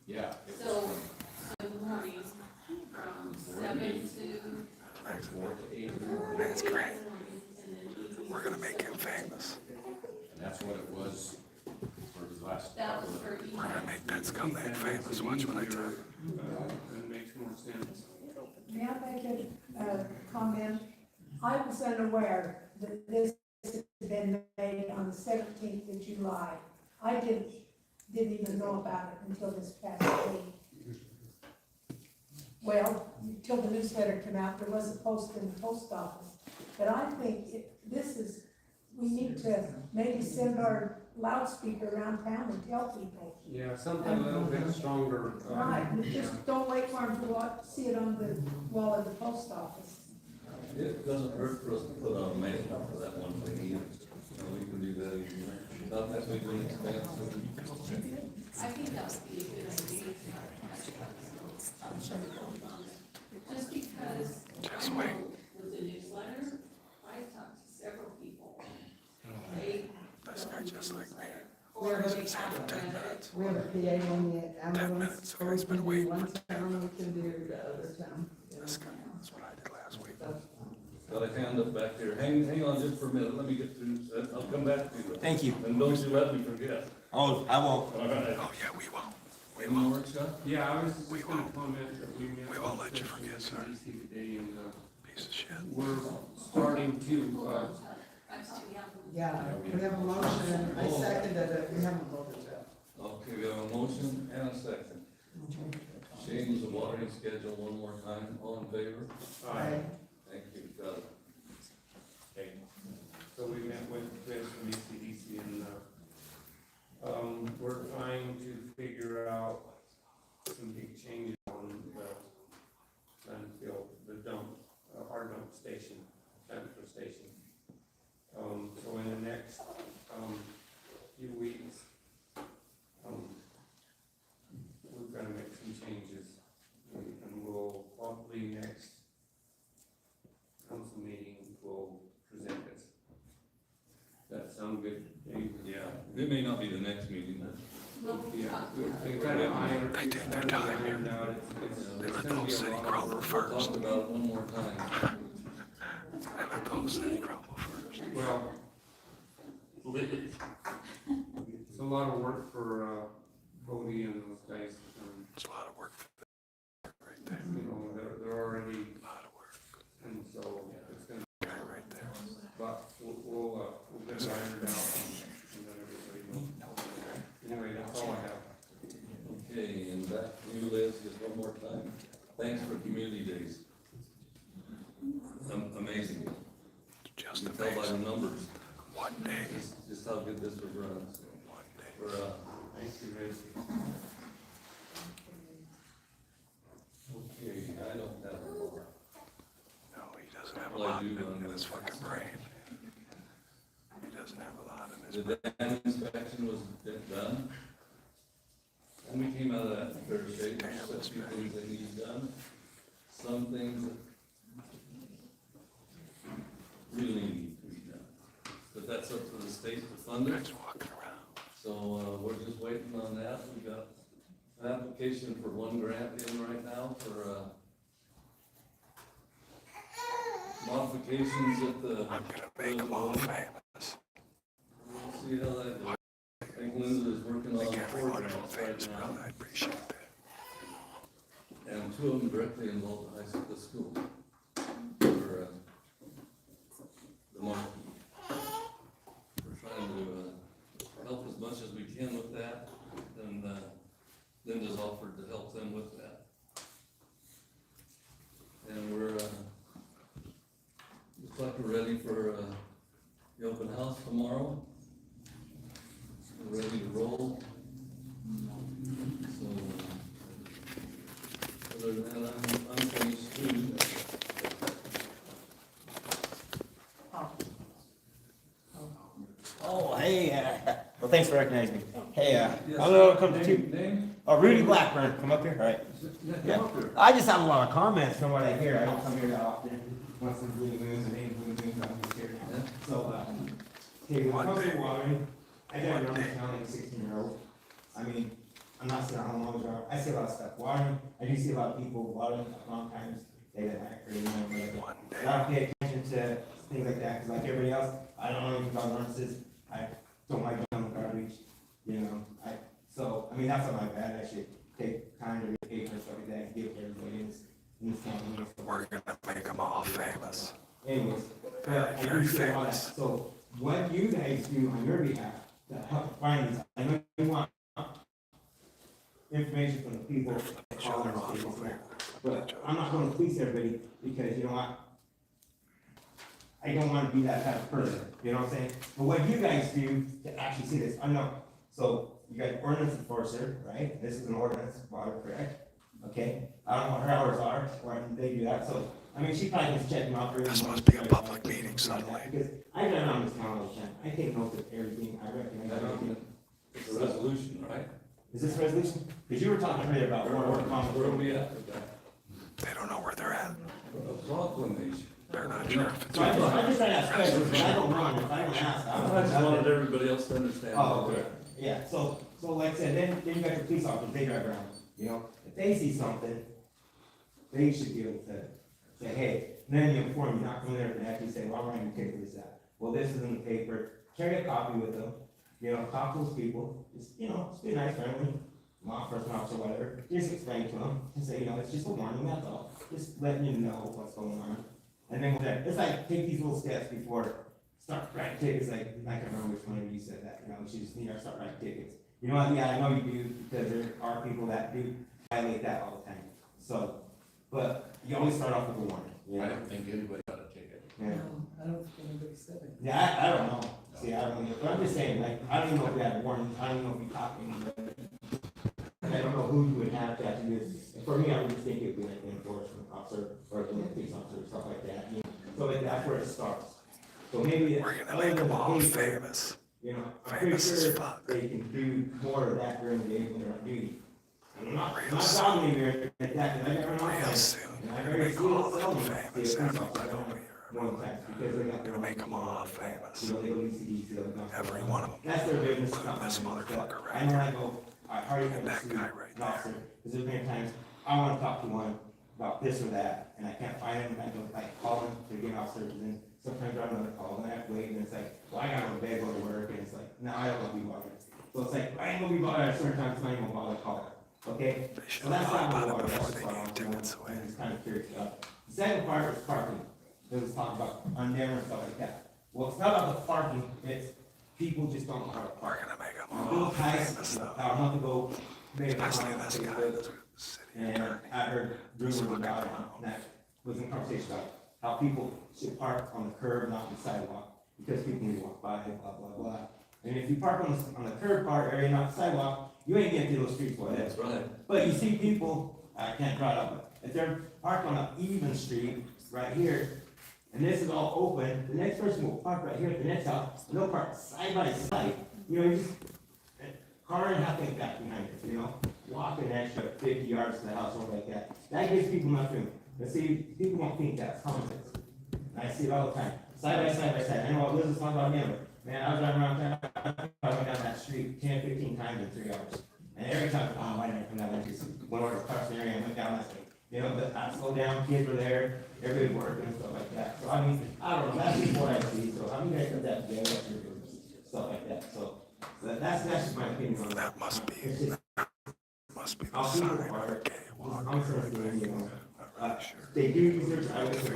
Yeah. it's So, in the morning, from 7 to. from 4 to 8 in the morning, That's great. And then evening. We're gonna make him famous. and that's what it was for the last. That was for We're evening. gonna make that scumbag famous. Watch what I tell you. It makes more sense. May I make a comment? I was unaware that this had been made on the 17th of July. I didn't even know about it until this past week. Well, until the newsletter came out, there was a post in the post office. But I think we need to maybe send our loudspeaker around town and tell people. Yeah, something a little bit stronger. Right, just don't wait for them to see it on the wall of the post office. It doesn't hurt for us to put on a mail for that one thing either. We can do that easily. Not that big an expense. I think that would be a good idea. Just because. Just I wait. know with the newsletter, I talked to several people. They. This guy just like me. Or they He's had haven't 10 read it. minutes. We have a PA on the ambulance. minutes, so he's been We can do waiting one for town, we can do the other town. This guy, that's what I did last week. Got a hand up back there. Hang on just for a minute. Let me get through. I'll come back to you. Thank you. And don't you let me forget. Oh, I won't. All right. Oh, yeah, we won't. We Any won't. more, Scott? Yeah, I was We just gonna won't. comment that we met. We won't let you forget, sir. DC today, and, Piece of shit. we're starting to, Hold on, I thought we have. Yeah, we have a motion, I seconded it, we haven't voted yet. Okay, we have a motion and a second. Change the water morning schedule one more time, all in favor? Aye. Thank you, got it. Okay. So we met with Chris from ECDC and, we're trying to figure out some big changes on the landfill, the dump, our dump station, transfer station. So in the next, few weeks, we're gonna make some changes. And we'll probably next council meeting, we'll present this. That sound good, Dave? Yeah, it may not be the next meeting, but. Yeah. They kind of iron. They take their time here. They let the whole city crumble first. Talk about it one more time. They let the whole city crumble first. Well, it's a lot of work for, Bodie and those guys. It's a lot of work for them right there. You know, they're already, A lot of work. and so it's gonna, Guy right there. but we'll get it ironed out and let everybody know. Anyway, that's all I have. Okay, and back to you, Liz, just one more time. Thanks for community days. Amazing. Just You can tell by the amazing. numbers, One day. just how good this was run. So, One day. we're, Thank you, Rick. okay, I don't have a lot. No, he doesn't have a Well, I lot do in on his this. fucking brain. He doesn't have a lot in his The brain. dam inspection was done. And we came out of that in fair shape, there's a few things that need done. Some things that really need to be done. But that's up to the state to fund it. Guy's walking around. So, we're just waiting on that. We got an application for one grant in right now for, modifications at the. I'm gonna make them all famous. See how that goes. I think Linda is working on Make every four one of them grants famous, right brother. now, I appreciate that. and two of them directly involved the high school, the school. For, the market. We're trying to, help as much as we can with that, and, Linda's offered to help them with that. And we're, looks like we're ready for, the open house tomorrow. We're ready to roll. So, other than that, I'm finished too. Oh, hey, well, thanks for recognizing me. Hey, Yes, I'm gonna come to two. Name? Oh, Rudy Blackburn, come up here, all right. Yeah, come up here. I just have a lot of comments from what I hear. I don't come here that often. Once in blue moons and ain't blue moons, I'm just here. So, hey, when it comes to watering, I got around this town like a 16-year-old. I mean, I'm not saying how long ago. I see a lot of stuff watering. I do see a lot of people watering at long times. They get early, One I day. don't pay attention to things like that, because like everybody else, I don't know anything about ordinances. I don't like dump garbage, you know, so, I mean, that's not my bad. I should take time to read papers and stuff like that, and give everybody in this town. We're gonna make them all famous. Anyways, but I do see a lot of, so what you guys do on your behalf to help find these, I know you want information from the people. Make sure they're off over here. But I'm not gonna police everybody, because you know what? I don't wanna be that type of person, you know what I'm saying? But what you guys do to actually see this, I know, so you got ordinance enforcer, right? This is an ordinance, water, correct? Okay, I don't know what her hours are, when they do that, so, I mean, she probably just checking out. This must be a public meeting suddenly. Because I run around this town all the time, I take notes of everything, I recognize everything. It's a resolution, right? Is this a resolution? Because you were talking earlier about Where are we at with that? They don't know where they're at. A proclamation. They're not sure if it's. So I'm just trying to ask questions, but I don't know, if I don't ask, I don't. I just wanted everybody else to understand. Oh, okay, yeah, so like I said, then you got the police officers, they drive around, you know, if they see something, they should be able to say, hey, then you inform, you're not going there and actually say, well, I'm writing a paper, this, that. Well, this is in the paper, carry a copy with them, you know, talk to those people, just, you know, just be nice, friendly, law enforcement officer, whatever, just explain to them, and say, you know, it's just a warning, that's all, just letting you know what's going on. And then, it's like, take these little steps before, start writing tickets, like, I can't remember which one of you said that, you know, you just need to start writing tickets. You know what, yeah, I know you do, because there are people that do violate that all the time. So, but you always start off with a warning, you I know? don't think anybody got a ticket. Yeah. I don't think anybody said it. Yeah, I don't know. See, I don't know, but I'm just saying, like, I don't even know if we have warnings, I don't even know if we talk to anybody. I don't know who you would have to do this. And for me, I would just think it'd be like an enforcement officer or a police officer, stuff like that, you know? So like, that's where it starts. So maybe. We're gonna other make than them all the pay- famous. You know, I'm pretty Famous as sure fuck. they can do more of that during the day when they're on duty. I'm not Real dominating or anything like that, because I never know. Real soon, And we're I gonna never make see all it of seldom. them famous. See, a police Everybody officer, over here. one time, because they got their Gonna own make them people. all famous. You know, they go to CDC, they'll go. Every one of them. That's their business. Including this But motherfucker right I know I go, I hardly ever that see guy right an officer, because there's been times, I wanna talk to one about this or that, and I can't find him, and I go, like, call him to get an officer, and then sometimes I'm on a call, and I have to wait, and it's like, well, I gotta go to bed, go to work, and it's like, no, I don't wanna be bothered. So it's like, I ain't gonna be bothered at certain times, I ain't gonna bother calling, okay? They should So that's have not thought what about it water, before that's they what gave I'm tickets away. I'm just kind of curious about. The second part was parking, it was talking about undamaged stuff like that. Well, it's not about the parking, it's people just don't know how to We're park. gonna make them Bill all Tice, famous though. about a month ago, made a Especially comment on this guy, Facebook, this city and attorney. I heard rumors about it, that was in conversation about how people should park on the curb, not the sidewalk, because people need to walk by, blah, blah, blah. And if you park on the curb part area, not the sidewalk, you ain't getting to those streets, boy, that's right. but you see people, I can't draw it up, but if they're parked on an even street right here, and this is all open, the next person will park right here at the next house, and they'll park side by side, you know, you just, car and half thing back behind it, you know, walk an extra 50 yards to the house, or like that. That gives people enough room. But see, people don't think that's common sense. And I see it all the time, side by side by side. I know what Liz is talking about him, but man, I was driving around town, I went down that street 10, 15 times in 3 hours. And every time, oh, why didn't I come down there, just went over to Carson area and went down that way. You know, but I slowed down, kids were there, everybody working and stuff like that. So I mean, I don't know, that's just what I see, so how many guys put that together, what's your business, stuff like that, so. That's just my opinion on that. That must be, It's just, must be the I'll see sign the of water. a gay walk. I'm sure it's doing, you know, I'm really sure. they do use their driveways and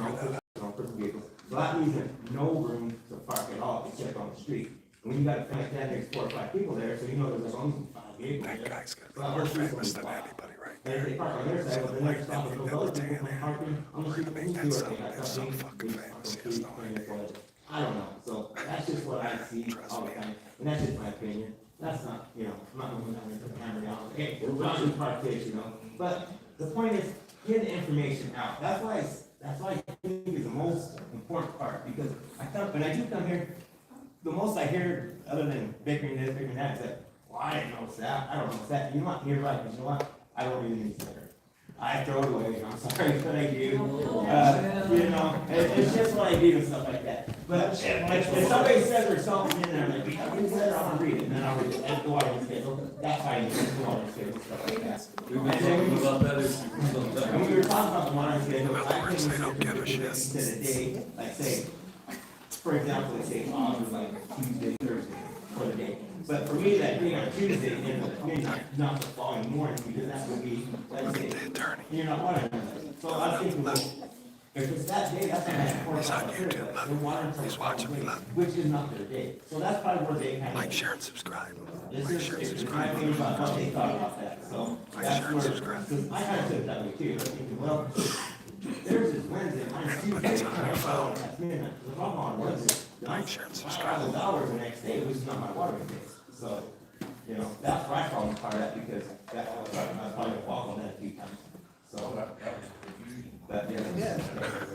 all personal vehicles, so that means that no room to park at all except on the street. And when you got a fence that there's 4 or 5 people there, so you know there's only 5 vehicles That there. guy's gonna be So that more whole street's famous gonna than be blocked. anybody right And if there. they park on their side, well, then they're stopping those other people from parking on the We're street. gonna make that something that's so fucking famous, he has no idea. I don't know, so that's just what I see all the time, and that's just my opinion. That's not, you know, I'm not going down there to put the hammer down, hey, we're running park kids, you know? But the point is, get the information out. That's why I think is the most important part, because when I do come here, the most I hear, other than bickering this, bickering that, is like, well, I didn't know that, I don't know that, you know what, you're right, you know what, I don't really need to hear. I throw it away, I'm sorry, but I do, you know, it's just what I do and stuff like that. But if somebody says there's something in there, like, you said it, I'm gonna read it, and then I'll read it, that's the water schedule, that's how you do the water schedule, stuff like that. We've been talking about that issue for some And time. we were talking about the water schedule, In I other words, think they don't give a shit. to the day, like say, for example, let's say odds are like Tuesday, Thursday for the day. But for me, that being on Tuesday, and at midnight, not the following morning, because that would be, let's say, The attorney. you're not watering them. So I was thinking, well, if it's that day, that's not important. He's on YouTube, look. They're watering until He's watching me, look. Which is not their day. So that's probably where they kind of. Like, share, and subscribe. This Like, is, share, and it's my subscribe. opinion about what they thought about that, so Like, that's share, and where, subscribe. because I kinda took it that way too, I was thinking, well, theirs is Wednesday, mine's Tuesday, It's on your phone. that's midnight, if I'm on Wednesday, Like, share, and $5,000 subscribe. the next day, which is not my watering days, so, you know, that's where I fall apart at, because that, I probably walk on that a few times, so. That was confusing. But, yeah.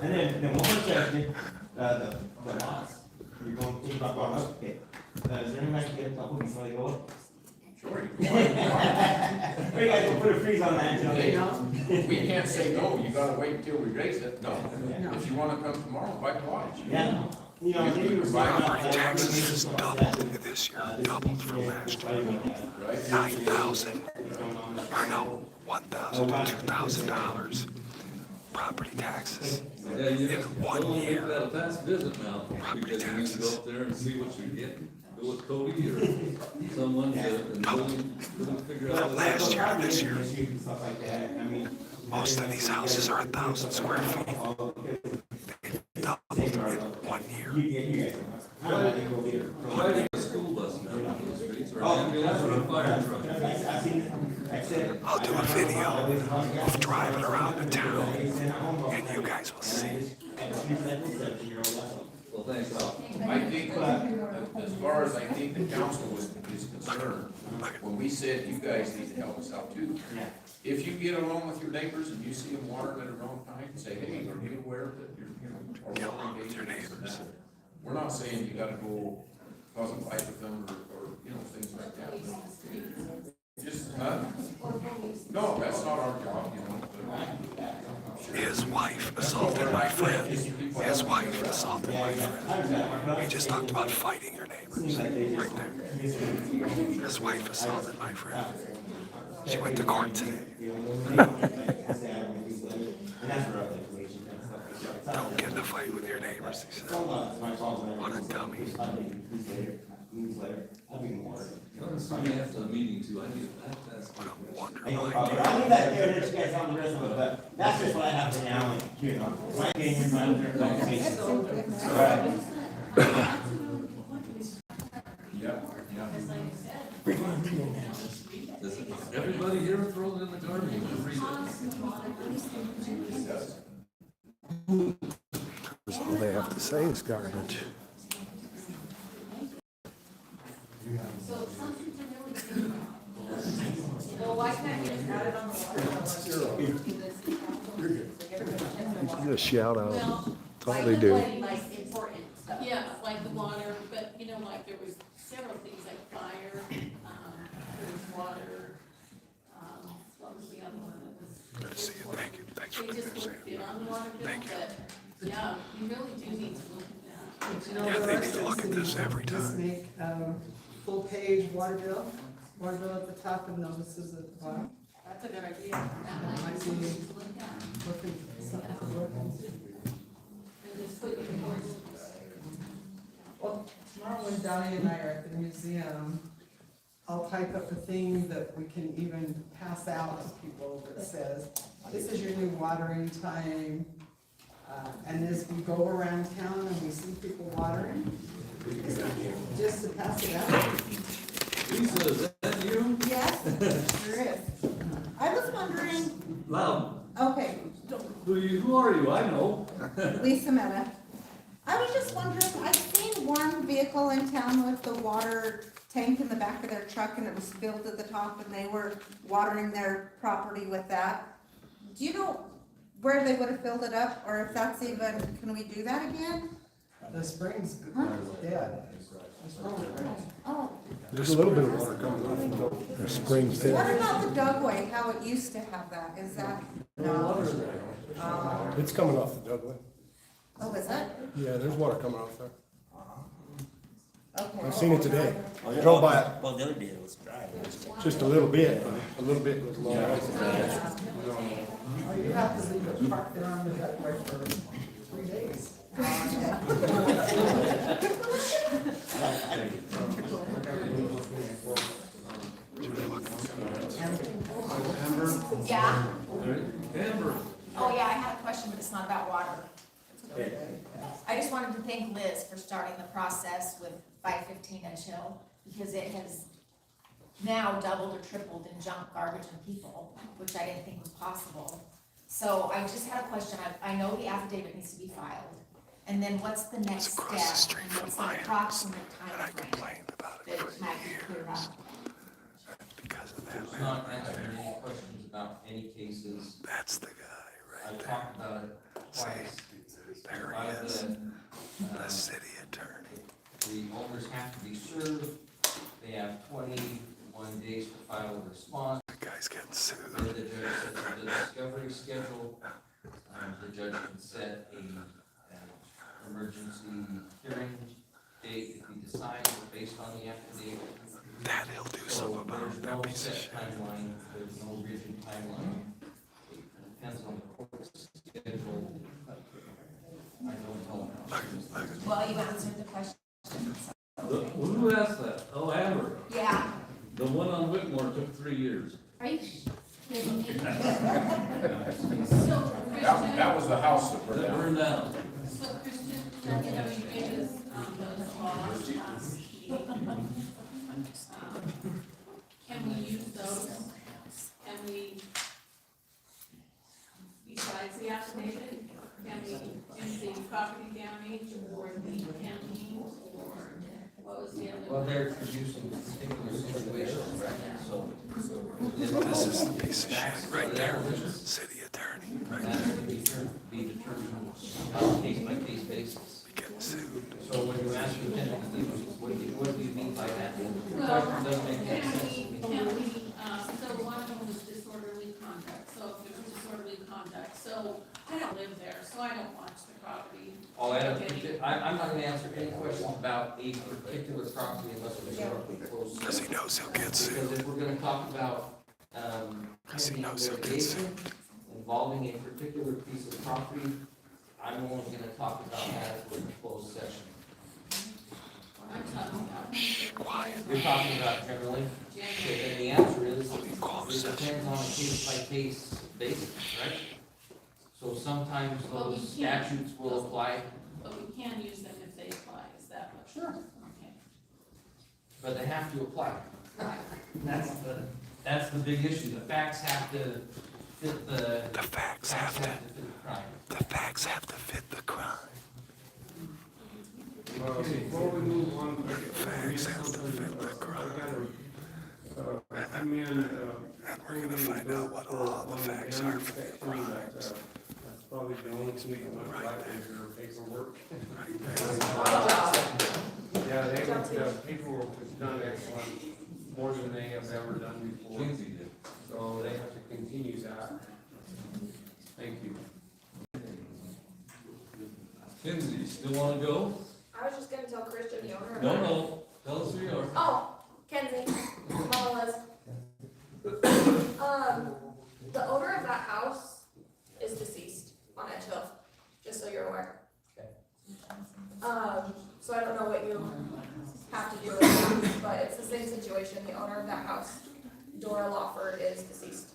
And then one more question, the lots, you're going to think about going up, okay. Is there anybody can get a couple before they go up? Sure. Or you guys will put a freeze on that, you know? We can't say no, you gotta wait until we raise it, no. If you wanna come tomorrow, buy the watch. Yeah, you know, maybe we're Property taxes is doubled this year, doubled from last year. Right? 9,000, or no, $1,000 to $2,000 property taxes Yeah, you in don't 1 make year. that a fast visit now, because you need to go up there and see what you're getting. Go with Cody or someone to, and really figure out. But Last year and this year. and stuff like that, I mean. Most of these houses are 1,000 square feet. Doubled in 1 year. You guys, I'm not gonna go get it. Why do you have a school bus now on the streets or an Oh, ambulance or a fire truck? I've seen it. I said. I'll do it video of driving around the town, and you guys will see. Well, thanks, Al. I think, as far as I think the council is concerned, when we said you guys need to help us out too. If you get along with your neighbors and you see them watering at the wrong time, say, hey, are you aware that you're, are Get watering along with your neighbors. We're not saying you gotta go cause a fight with them or, things like that. Just, no, that's not our job, His wife assaulted my friend. His wife assaulted my friend. We just talked about fighting your neighbors, right there. His wife assaulted my friend. She went to court today. Don't get in a fight with your neighbors, he said. What a dummy. After the meeting too, I need that's. What a wonderful I know, idea. I'll leave that there, let you guys on the rest of it, but that's just what I have for now, and, my game is my own conversation. Alright. Everybody here throw it in the garbage, you can read it. That's all they have to say is garbage. So something to really think about. Well, why can't you just add it on the water? Just shout out. Well, That's all like they the do. way, like important stuff. Yeah, like the water, but like there was several things like fire, there was water, what was the other one that was? Good to see you. Thank you. Thanks for They being just there, looked Sam. in on the water bill, Thank you. but, yeah, you really do need to look at that. You know, Yeah, there they are need to look some at this cities that every just time. make, full page water bill at the top and notices at the bottom. That's a good idea. Might be Look at. looking, something to look into. And just put your reports. Well, tomorrow when Donnie and I are at the museum, I'll type up a thing that we can even pass out to people that says, this is your new watering time. And as we go around town and we see people watering, just to pass it out. Lisa, is that you? Yes, there is. I was wondering, Loud. okay, Who are you? I know. Lisa Meta. I was just wondering, I've seen one vehicle in town with the water tank in the back of their truck and it was filled to the top and they were watering their property with that. Do you know where they would have filled it up or if that's even, can we do that again? The spring's dead. Oh, There's a little bit of water coming off the springs what about the Dugway, how it used to have that? Is that, no? It's coming off the Dugway. Oh, is it? Yeah, there's water coming off there. Okay. I've seen it today. I drove by it, Well, the other day it was dry. just a little bit, but a little bit goes a long way. Or you have to leave it parked there on the driveway for 3 days. Yeah, Amber. oh yeah, I had a question, but it's not about water. I just wanted to thank Liz for starting the process with 515 Edge Hill, because it has now doubled or tripled in junk, garbage, and people, which I didn't think was possible. So I just had a question, I know the affidavit needs to be filed, and then what's the next It's across the step? street And from what's my the house, approximate and I timeframe complained about it that for might be cleared years. up? Because of that It's land not right answering there. any questions about any cases. That's the guy right I've there. talked about it twice. There Out he of is, the, the city attorney. The owners have to be served. They have 21 days to file a response. The guy's getting sued. Then the judge sets the discovery schedule. The judge can set an emergency hearing date if he decides based on the affidavit. That he'll do So something about, there's that no piece of set shit. timeline, there's no rigid timeline. It depends on the court's schedule. I don't know. Well, you answered the question. Who asked that? Oh, Amber. Yeah, The one on Whitmore took 3 years. Are you kidding me? So, That was the house that burned That down. burned down. So Christian, you know, you gave us, those laws, can we use those? Can we the affidavit, can we do the property damage or the campaign, or what was the other? Well, they're producing particular situations right now, so. This is the piece of shit right there. City attorney, right That there. can be determined on a case-by-case basis. We get sued. So when you ask the tenant to leave, what do you mean by that? The Well, question doesn't make any sense. so one of them was disorderly conduct, so if it was disorderly conduct, so I don't live there, so I don't watch the property. Oh, I'm not gonna answer any questions about a particular property unless it's historically close. Because he knows he'll get sued. Because if we're gonna talk about, Because he pending knows he'll get sued. litigation involving a particular piece of property, I'm only gonna talk about that with a closed session. I'm talking about. Shh, quiet. You're talking about generally, okay, then the answer is, it depends on a case-by-case basis, right? So sometimes Well, we those can't. statutes will apply, But we can use them if they apply, is that what? Sure. Okay. but they have to apply. Right. That's the big issue, the facts have to fit the. The facts have to, fit the crime. the facts have to fit the crime. Before we move on, Facts have to fit the crime. come in, And we're gonna find out what all the facts are for the crimes. That's probably the only thing that might like is your paperwork. Right there. Yeah, the paperwork was done excellent, more than they have ever done before. So they have to continue that. Thank you. Kinsey, still wanna go? I was just gonna tell Christian, the owner of No, tell us who you are. Oh, Kenzie, Mama Liz. The owner of that house is deceased on Edge Hill, just so you're aware. So I don't know what you have to do with that, but it's the same situation. The owner of that house, Dora Lawford, is deceased.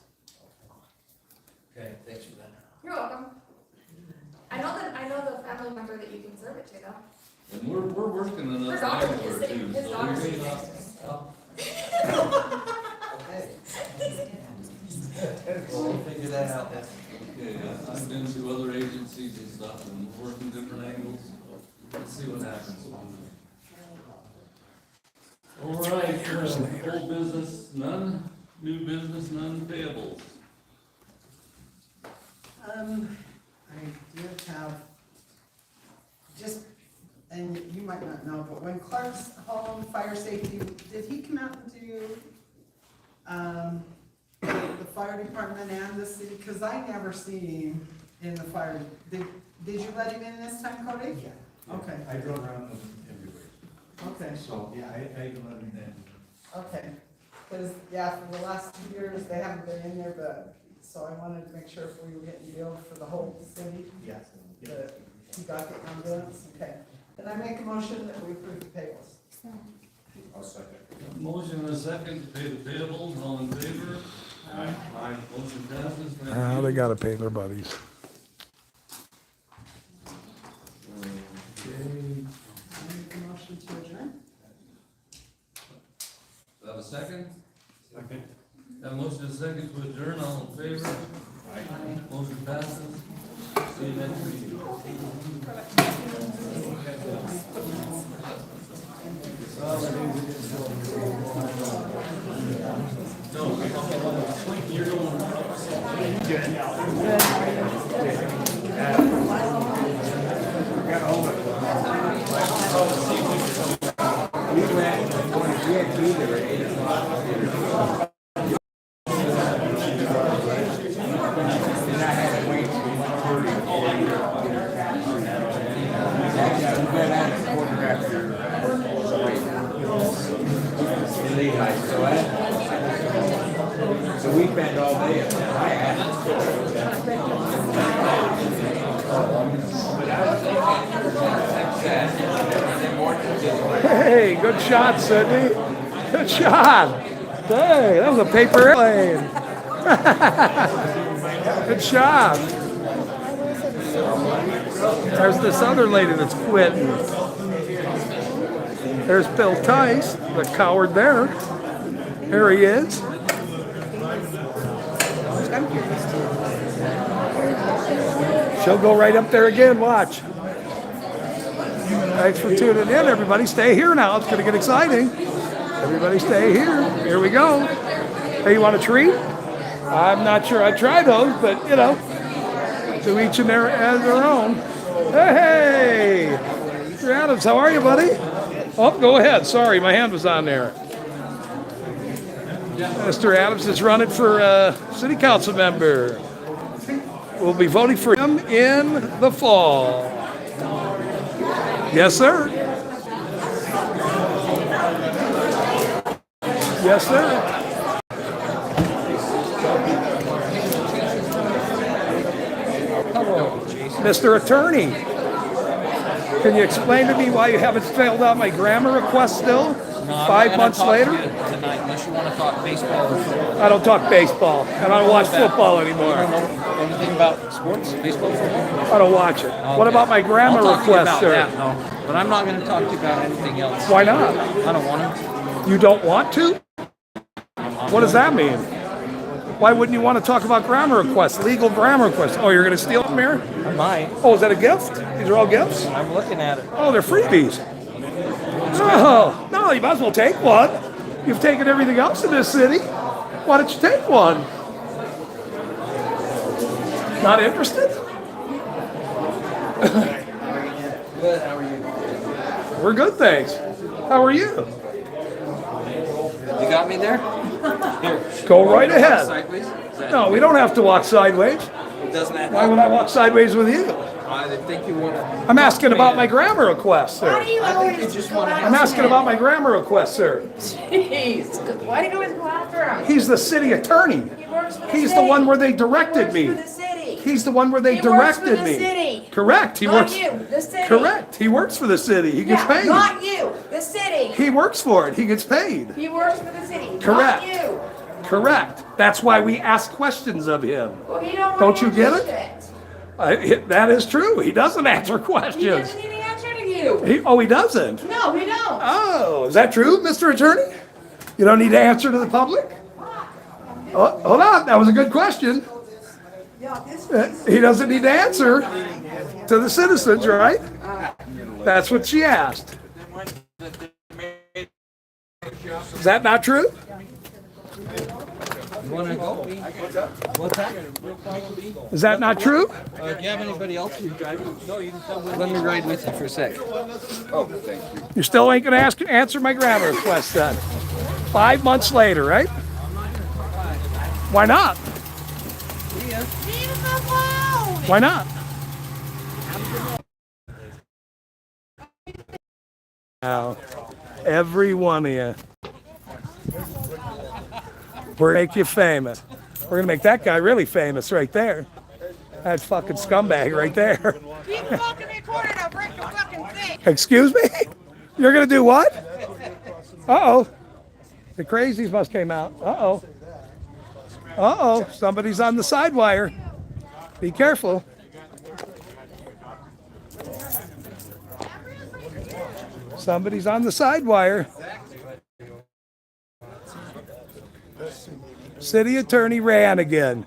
Okay, thanks for that. You're welcome. I know the family member that you can serve it to though. And we're working on Her that daughter is everywhere sitting, too, his so daughter's we sitting may next not. to us. We'll figure that out then. Okay, I've been to other agencies and stuff and working different angles. Let's see what happens. All right, old business, none, new business, none, payables. I did have, just, and you might not know, but when Clark's Home Fire Safety, did he come out and do, the fire department and the city? Cause I never seen him in the fire. Did you let him in this time, Cody? Yeah. Okay, I drove around them everywhere, okay, so, yeah, I even let them in. okay. Cause, yeah, for the last 2 years, they haven't been in there, but, so I wanted to make sure if we were getting billed for the whole city, Yes. that he got the ambulance, okay. Then I make a motion that we approve the payables. I'll second. Motion and a second to pay the payables, all in favor? Aye. Motion passes. Thank Ah, you. they gotta pay their buddies. Okay, I make a motion to adjourn. do I have a second? Second. Have a motion and a second to adjourn, all in favor? Aye. Motion passes. See you next week. You're So we spend all day up there. I asked. Hey, good shot, Sydney. Good shot. Hey, that was a paper airplane. Good shot. There's this other lady that's quitting. There's Bill Tice, the coward there. Here he is. I'm curious too. She'll go right up there again, watch. Thanks for tuning in, everybody. Stay here now. It's gonna get exciting. Everybody stay here. Here we go. Hey, you want a treat? I'm not sure I try those, but you know, to each and their own. Hey, Mr. Adams, how are you, buddy? Oh, go ahead. Sorry, my hand was on there. Mr. Adams is running for city council member. We'll be voting for him in the fall. Yes, sir. Yes, sir. Hello, Mr. Attorney. Can you explain to me why you haven't filled out my grammar request still? No, I'm 5 not months gonna talk later? to you tonight unless you want to talk baseball or football. I don't talk baseball. I don't watch football You don't anymore. know anything about sports, baseball, football? I don't watch it. What about my grammar I'll talk to you request, about sir? that, no. But I'm not going to talk to you about anything else. Why not? I don't want to. You don't want to? What does that mean? Why wouldn't you want to talk about grammar requests, legal grammar requests? Oh, you're going to steal them here? I might. Oh, is that a gift? These are all gifts? I'm looking at it. Oh, they're freebies. Oh, no, you might as well take one. You've taken everything else in this city. Why don't you take one? Not interested? Good, how are you? We're good, thanks. How are you? You got me there? Here. Go right ahead. Sideways? Is that- No, we don't have to walk sideways. It doesn't have. Why would I walk sideways with you? I think you want to. I'm asking about my grammar request, sir. Why do you I think always you just go wanna- after I'm asking him? about my grammar request, sir. Jeez, why do you always go after him? He's the city attorney. He works for the He's the city. one where they directed He me. works for the city. He's the one where they He works for directed the me. city. Correct. He Not works. you, the city. Correct. He works for the city. He gets Yeah, paid. not you, the city. He works for it. He gets paid. He works for the city, Correct. not you. Correct. That's why we ask questions of him. Well, he don't Don't want you to get answer it? That is true. He doesn't answer He questions. doesn't even answer to you. He doesn't. No, he don't. Oh, is that true, Mr. Attorney? You don't need to answer to the public? Oh, hold on. That was a good question. He doesn't need to answer to the citizens, right? That's what she asked. Is that not true? You want to go? What's that? Is that not true? Do you have anybody else who's driving? No, you can come with me. Let me ride with you for a sec. You still ain't gonna answer my grammar request then. 5 months later, right? Why not? Why not? Now, every one of you. We're gonna make you famous. We're gonna make that guy really famous right there. That fucking scumbag right there. Keep fucking recording, I'll break your fucking thing. Excuse me? You're gonna do what? Uh-oh. The crazies must came out. Uh-oh. Uh-oh. Somebody's on the side wire. Be careful. Somebody's on the side wire. City attorney ran again.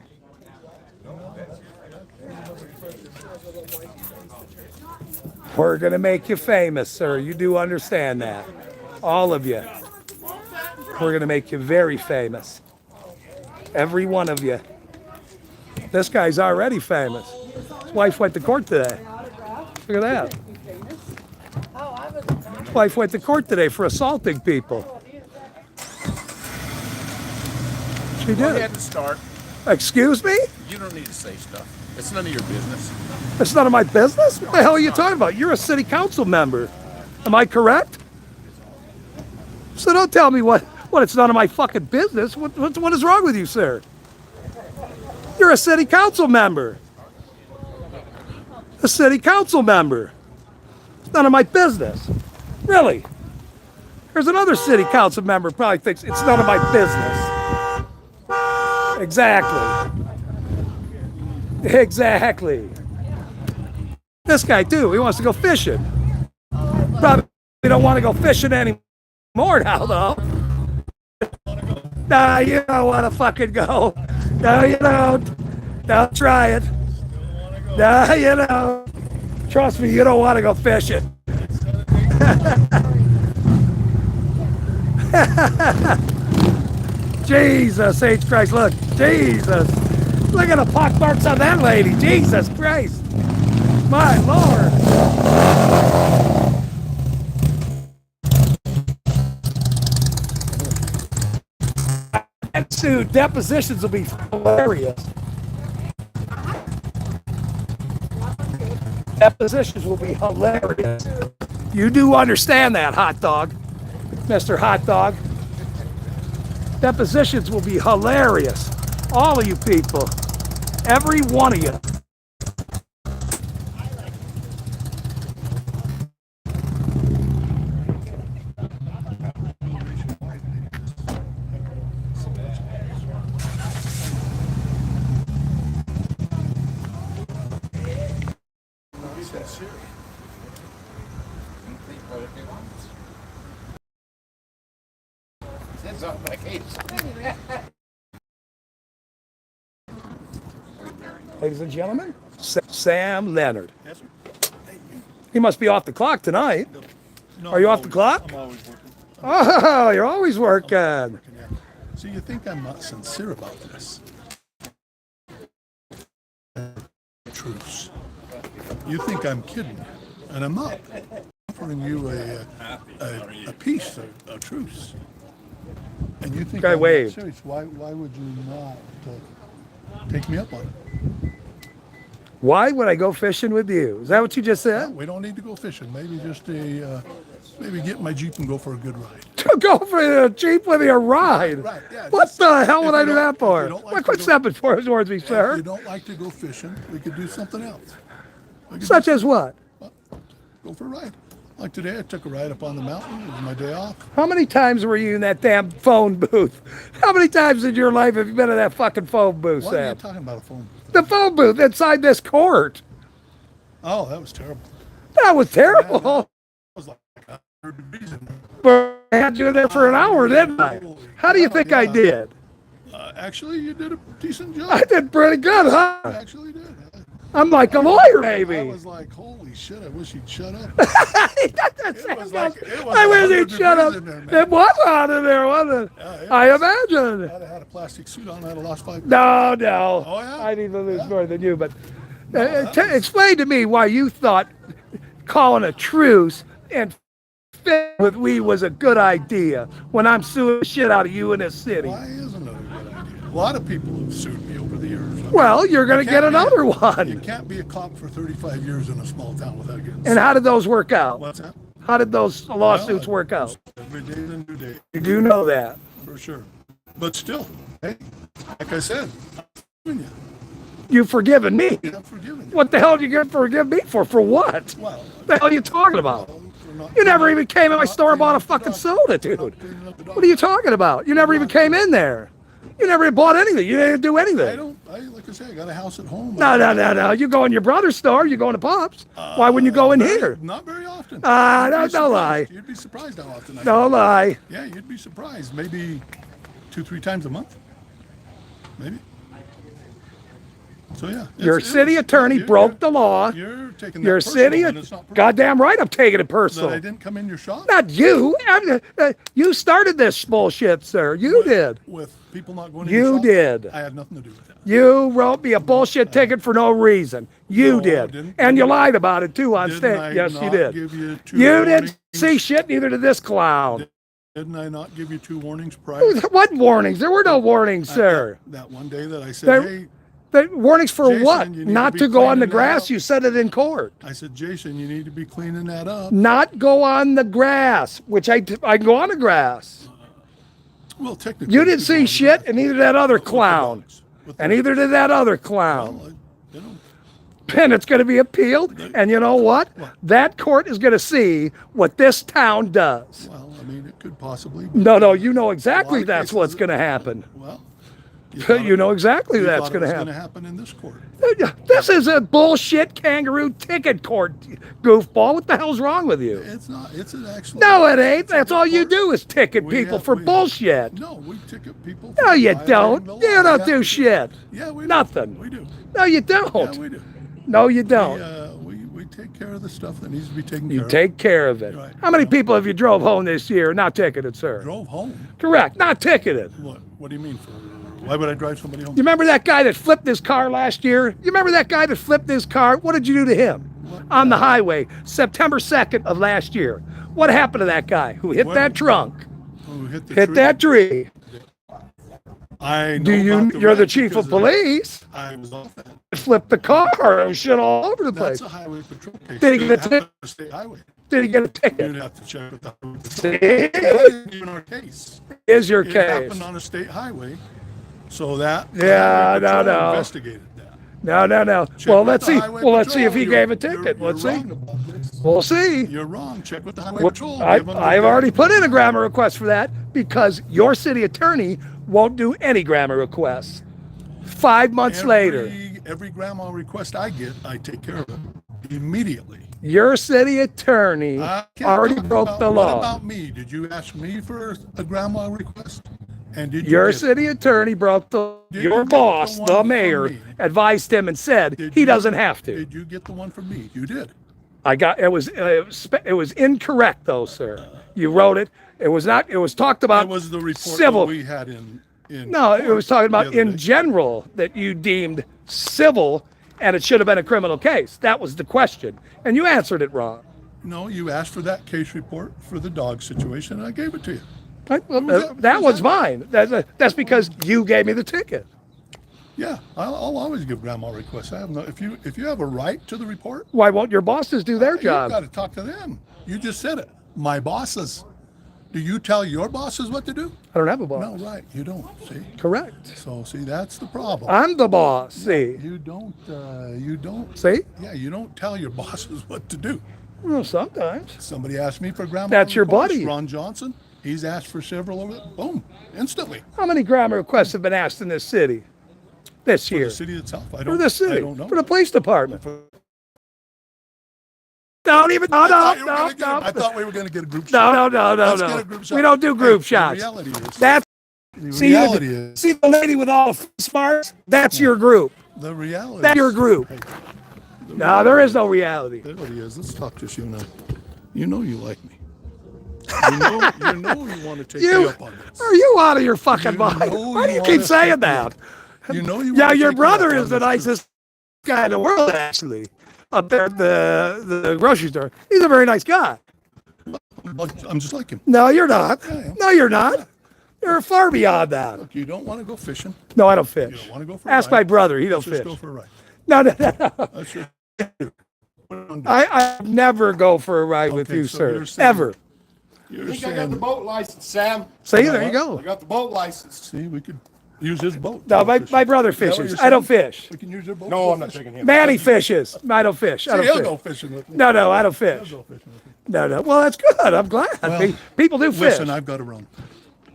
We're gonna make you famous, sir. You do understand that. All of you. We're gonna make you very famous. Every one of you. This guy's already famous. His wife went to court today. Look at that. His wife went to court today for assaulting people. She Go did. ahead and start. Excuse me? You don't need to say stuff. It's none of your business. It's none of my business? What the hell are you talking about? You're a city council member. Am I correct? So don't tell me what it's none of my fucking business. What is wrong with you, sir? You're a city council member. A city council member. It's none of my business. Really? There's another city council member who probably thinks it's none of my business. Exactly. Exactly. This guy too, he wants to go fishing. Probably don't want to go fishing anymore now though. Nah, you don't want to fucking go. No, you don't. Don't try it. Nah, you know, trust me, you don't want to go fishing. Jesus H. Christ, look, Jesus. Look at the pock marks on that lady, Jesus Christ. My Lord. And soon, depositions will be hilarious. Depositions will be hilarious. You do understand that, hot dog, Mr. Hot Dog. Depositions will be hilarious. All of you people. Every one of you. Ladies and gentlemen, Sam Leonard. Yes, sir. He must be off the clock tonight. No, Are you I'm off the clock? I'm always working. Oh, you're always working. Yeah. So you think I'm not sincere about this? Truce. You think I'm kidding, and I'm not. I'm offering you a peace, a truce. And you think Guy I'm not waved. serious. Why would you not take me up on it? Why would I go fishing with you? Is that what you just said? We don't need to go fishing. Maybe just maybe get in my Jeep and go for a good ride. To go for a Jeep with you a ride? Right, yeah. What the hell if would I you do don't- that if for? you don't like What to quit go- stepping towards me, If sir? you don't like to go fishing, we could do something else. We could Such do as what? Go for a ride. Like today, I took a ride up on the mountain. It was my day off. How many times were you in that damn phone booth? How many times in your life have you been in that fucking phone booth, Why are you Sam? talking about a phone? The phone booth inside this court. Oh, that was terrible. That was terrible. It was like 100 degrees in there. But I had you in there for an hour, didn't I? How do you think I did? Actually, you did a decent job. I did pretty good, huh? You actually did. I'm like a lawyer, baby. I was like, holy shit, I wish he'd shut up. It was like- it was I wish 100 he'd shut up. degrees in there, man. It was hot in there, wasn't it? Yeah, I imagine. I'd have had a plastic suit on, I'd have lost 5 No, no. Oh, yeah? I need to lose Yeah. more than you, but explain to me why you thought calling a truce and fit with we was a good idea when I'm suing the shit out of you in this city. Why isn't it a good idea? A lot of people have sued me over the years. I mean, Well, you're going you to get can't be another You one. can't be a cop for 35 years in a small town without getting And how did those work out? What's that? How did those lawsuits work out? Every day is a new day. You do know that. For sure. But still, hey, like I said, I'm forgiving you. You've forgiven me. I'm forgiving you. What the hell did you get forgive me for? For what? Well, What the hell are you talking about? we're not- You never even came in my not store and bought a cleaning up the fucking dog. soda, dude. Not cleaning up the dog. What are you talking about? You never even came in there. You never even bought anything. You didn't do I anything. don't, like I say, I got a house at home. No. You go in your brother's store, you go in the Pops. Why wouldn't you go in here? Not very often. Ah, You'd be don't surprised. lie. You'd be surprised how often I Don't go. lie. Yeah, you'd be surprised. Maybe 2-3 times a month. Maybe. So yeah. Your city attorney broke the law. You're taking that Your personal city, when it's not personal. goddamn right I'm taking it That I personal. didn't come in your shop Not you. You started this bullshit, sir. You did. with people not going in You your shop. did. I had nothing to do with that. You wrote me a bullshit ticket for no reason. You No, I did. didn't. And you lied about it too on Didn't stage. I Yes, you not did. give you 2 You warnings? didn't see shit, neither did this clown. Didn't I not give you 2 warnings prior? What warnings? There were no warnings, sir. That one day that I said, There- hey, The warnings for Jason, what? you need Not to to be go on the cleaning that grass. up. You said it in court. I said, Jason, you need to be cleaning that up. Not go on the grass, which I can go on the grass. Well, technically. You didn't could see go on shit, the and neither did that other grass. clown. With the And dogs. neither did that other clown. Well, you know, And it's going to be appealed. And you know what? That court is going to see what this town does. well, I mean, it could possibly. No, you know exactly A lot of that's cases what's it- going to happen. Well. You know exactly you that's thought it going to was happen. gonna happen in this court. This is a bullshit kangaroo ticket court, goofball. What the hell's wrong with you? It's not, it's an actual. No, it ain't. it's a That's good all you court. do is ticket We people have- for we- bullshit. No, we ticket people. No, for you violating don't. the law. You don't Yeah, do we shit. Yeah, we do. Nothing. We do. No, you Yeah, don't. we do. No, you We, don't. we take care of the stuff that needs to be taken care You of. take care of it. Right. How many people have you drove home this year not ticketed, sir? Drove home. Correct, not ticketed. What do you mean? Why would I drive somebody home? You remember that guy that flipped his car last year? You remember that guy that flipped his car? What did you do to him? On the highway, September 2nd of last year. What happened to that guy who hit that trunk? Who hit the Hit tree? that tree. I know Do you? about the You're the wreck chief of because police. I was off that. Flipped the car and shit all over the That's place. a highway patrol case. Did he It get a happened ticket? on a state highway. Did he get a ticket? You'd have to check with the highway patrol. See? That isn't even our case. Is your It case? happened on a state highway, so that the Yeah, highway patrol no. investigated that. No. Check Well, with let's the see. highway Well, let's see patrol. if he You're- gave a ticket. you're Let's see. wrong about this. We'll see. You're wrong. Check with the highway Well, patrol. Give them the- I've already put in a grammar request for that because your city attorney won't do any grammar requests. 5 months later, Every grandma request I get, I take care of it immediately. your city attorney I can't already talk broke about- the What law. about me? Did you ask me for a grandma request? And did you Your get it? city attorney broke the. Did Your you get boss, the one the from mayor, me? advised him and said Did he you- doesn't have to. Did you get the one from me? You did. I got it was incorrect though, sir. You wrote it. It was not. It was talked about It was the report civil. that we had in. No, it was talking the about other in day. general that you deemed civil and it should have been a criminal case. That was the question. And you answered it wrong. No, you asked for that case report for the dog situation, and I gave it to you. Right? Well, Was that- that was one's mine. That's because you gave me the ticket. Yeah, I'll always give grandma requests. I have no. If you have a right to the report, Why won't your bosses do their you've job? got to talk to them. You just said it. My bosses. Do you tell your bosses what to do? I don't have a boss. No, right. You don't. See. Correct. So see, that's the problem. I'm the boss. See. You don't. You don't. See? Yeah, you don't tell your bosses what to do. Well, sometimes. Somebody asked me for grandma. That's your request. buddy. Ron Johnson. He's asked for several of it. Boom, instantly. How many grammar requests have been asked in this city this For year? the city itself. I For don't. the city. I don't know. For the police department. For- Don't even. No, I no, thought you were no, gonna get- no. I thought we were going to get a group No, shot. no. Let's get a group shot. We don't do group Hey, shots. The reality is. That's The see, reality is. see the lady with all the smarts? That's your group. The reality. That's your is- group. Hey, No, there is no reality. the reality is. Let's talk just you now. You know you like me. You know you want to take me up on this. Are you out of your fucking You mind? know Why do you you keep wanna saying take me that? up. You know you. Yeah, wanna your take me up brother on is the this, too. nicest guy in the world, actually. Up there at the grocery store. He's a very nice guy. I'm just like him. No, you're not. I am. No, you're not. You're far beyond that. Look, you don't want to go fishing. No, I don't You fish. don't want to go for a Ask ride. my brother. He don't Let's just fish. go for a ride. No. Let's just. I never go for a ride with Okay, you, so sir. you're saying- Ever. You're I think I got the saying. boat license, Sam. See, there you go. I got the boat license. See, we could use his boat. No, to go my fishing. brother Is that what fishes. you're I don't saying? fish. We can use your boat. No, to I'm not fish. taking him. Manny fishes. I don't fish. I See, don't he'll fish. go fishing with me. No, I don't He'll fish. go fishing with me. No. Well, that's good. I'm glad. Well, People do fish. Listen, I've got to run.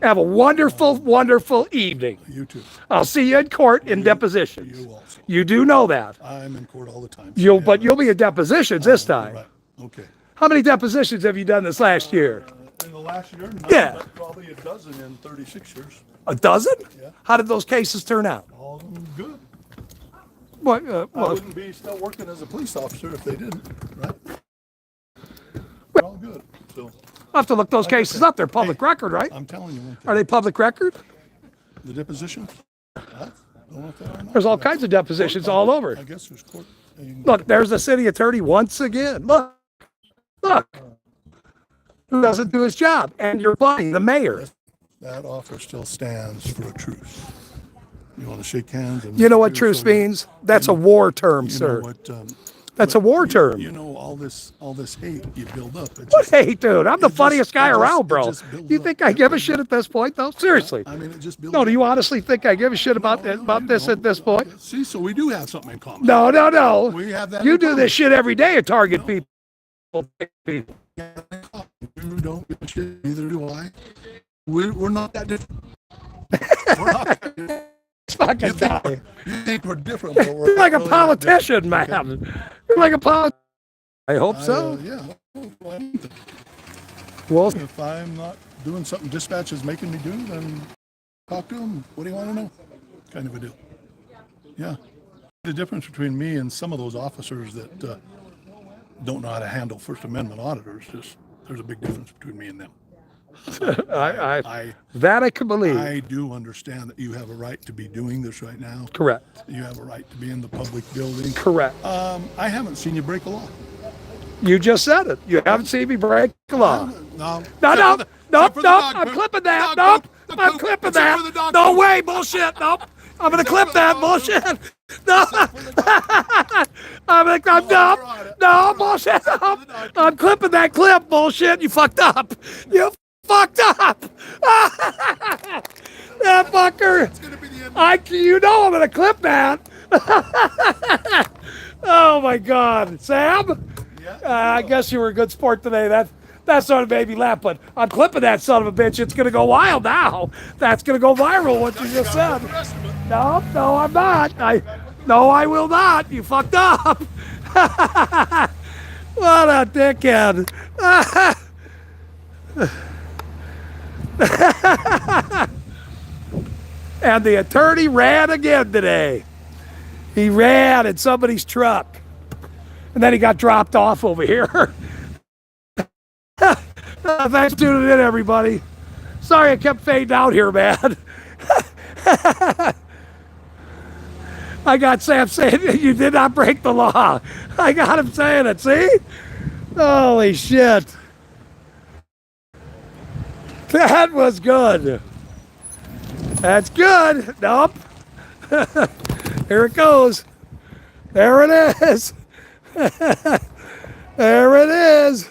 Have a wonderful, wonderful evening. You too. I'll see you in court in depositions. You also. You do know that. I'm in court all the time. But you'll be in depositions this time. Right. Okay. How many depositions have you done this last year? In the last year, none, Yeah. but probably a dozen in 36 years. A dozen? Yeah. How did those cases turn out? All of them good. What? I Well, wouldn't be still working as a police officer if they didn't, right? They're all good. So I'll have to look those cases up. They're public record, right? I'm telling you one thing. Are they public record? The depositions? I don't know if they are or not. There's all kinds of depositions all over. I guess there's court. Look, there's the city attorney once again. Look. Who doesn't do his job? And your buddy, the mayor. That offer still stands for a truce. You want to shake hands? And You know what truce means? That's a war term, You know sir. what, That's a war term. You know, all this hate you build up. It What just- hate, dude? I'm the it just- funniest guy it just- around, it bro. just builds You up. think I give a shit at this point, though? Seriously. I mean, it just builds No, do up. you honestly think I give a shit about No, about you this don't. at this point? See, so we do have something in common. No. We have that You in do common. this shit every day at Target people. You don't give a shit, neither do I. We're not that different. We're not that different. Fucking You think, die. you think we're different, but we're You're like a really not different. politician, man. You're like a politician. I hope so. Yeah. Well, If I'm not doing something dispatch is making me do, then talk to them. What do you want to know? Kind of a deal. Yeah. The difference between me and some of those officers that don't know how to handle First Amendment auditors, there's a big difference between me and them. That I can believe. I do understand that you have a right to be doing this right now. Correct. You have a right to be in the public building. Correct. I haven't seen you break a law. You just said it. You haven't seen me break the law. No. Nope. Except for the dog I'm poop. clipping that. Dog Nope. poop. I'm clipping Except for the that. dog No poop. way. Bullshit. Nope. I'm gonna clip that bullshit. No. No bullshit. Nope. I'm clipping that clip. Bullshit. You fucked up. You fucked up. That fucker. You know I'm gonna clip that. Oh my God, Sam. I guess you were a good sport today. That sort of made me laugh, but I'm clipping that son of a bitch. It's gonna go wild now. That's gonna go viral. What you just said. No, I'm not. No, I will not. You fucked up. What a dickhead. And the attorney ran again today. He ran in somebody's truck. And then he got dropped off over here. Thanks for tuning in, everybody. Sorry I kept fading out here, man. I got Sam saying you did not break the law. I got him saying it, see? Holy shit. That was good. That's good. Nope. Here it goes. There it is. There it is.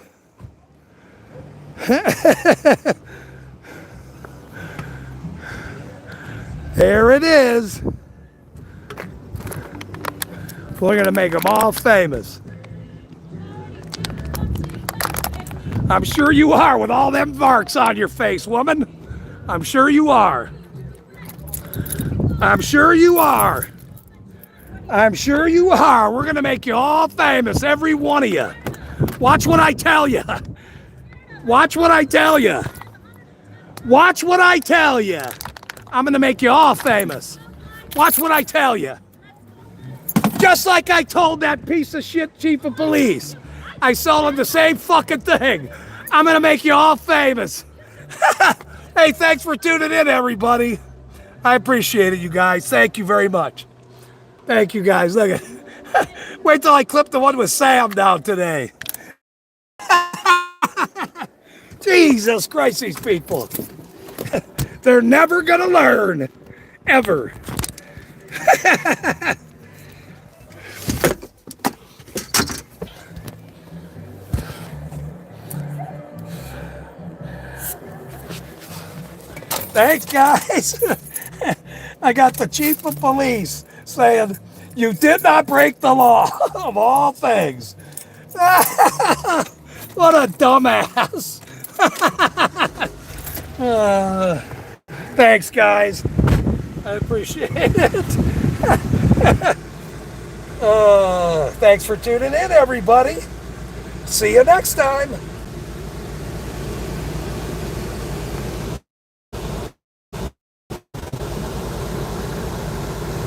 There it is. We're going to make them all famous. I'm sure you are with all them marks on your face, woman. I'm sure you are. I'm sure you are. I'm sure you are. We're going to make you all famous, every one of you. Watch what I tell you. Watch what I tell you. Watch what I tell you. I'm going to make you all famous. Watch what I tell you. Just like I told that piece of shit chief of police. I sold him the same fucking thing. I'm going to make you all famous. Hey, thanks for tuning in, everybody. I appreciate it, you guys. Thank you very much. Thank you, guys. Look at wait till I clip the one with Sam down today. Jesus Christ, these people. They're never going to learn. Ever. Thanks, guys. I got the chief of police saying, you did not break the law, of all things. What a dumbass. Thanks, guys. I appreciate it. Thanks for tuning in, everybody. See you next time.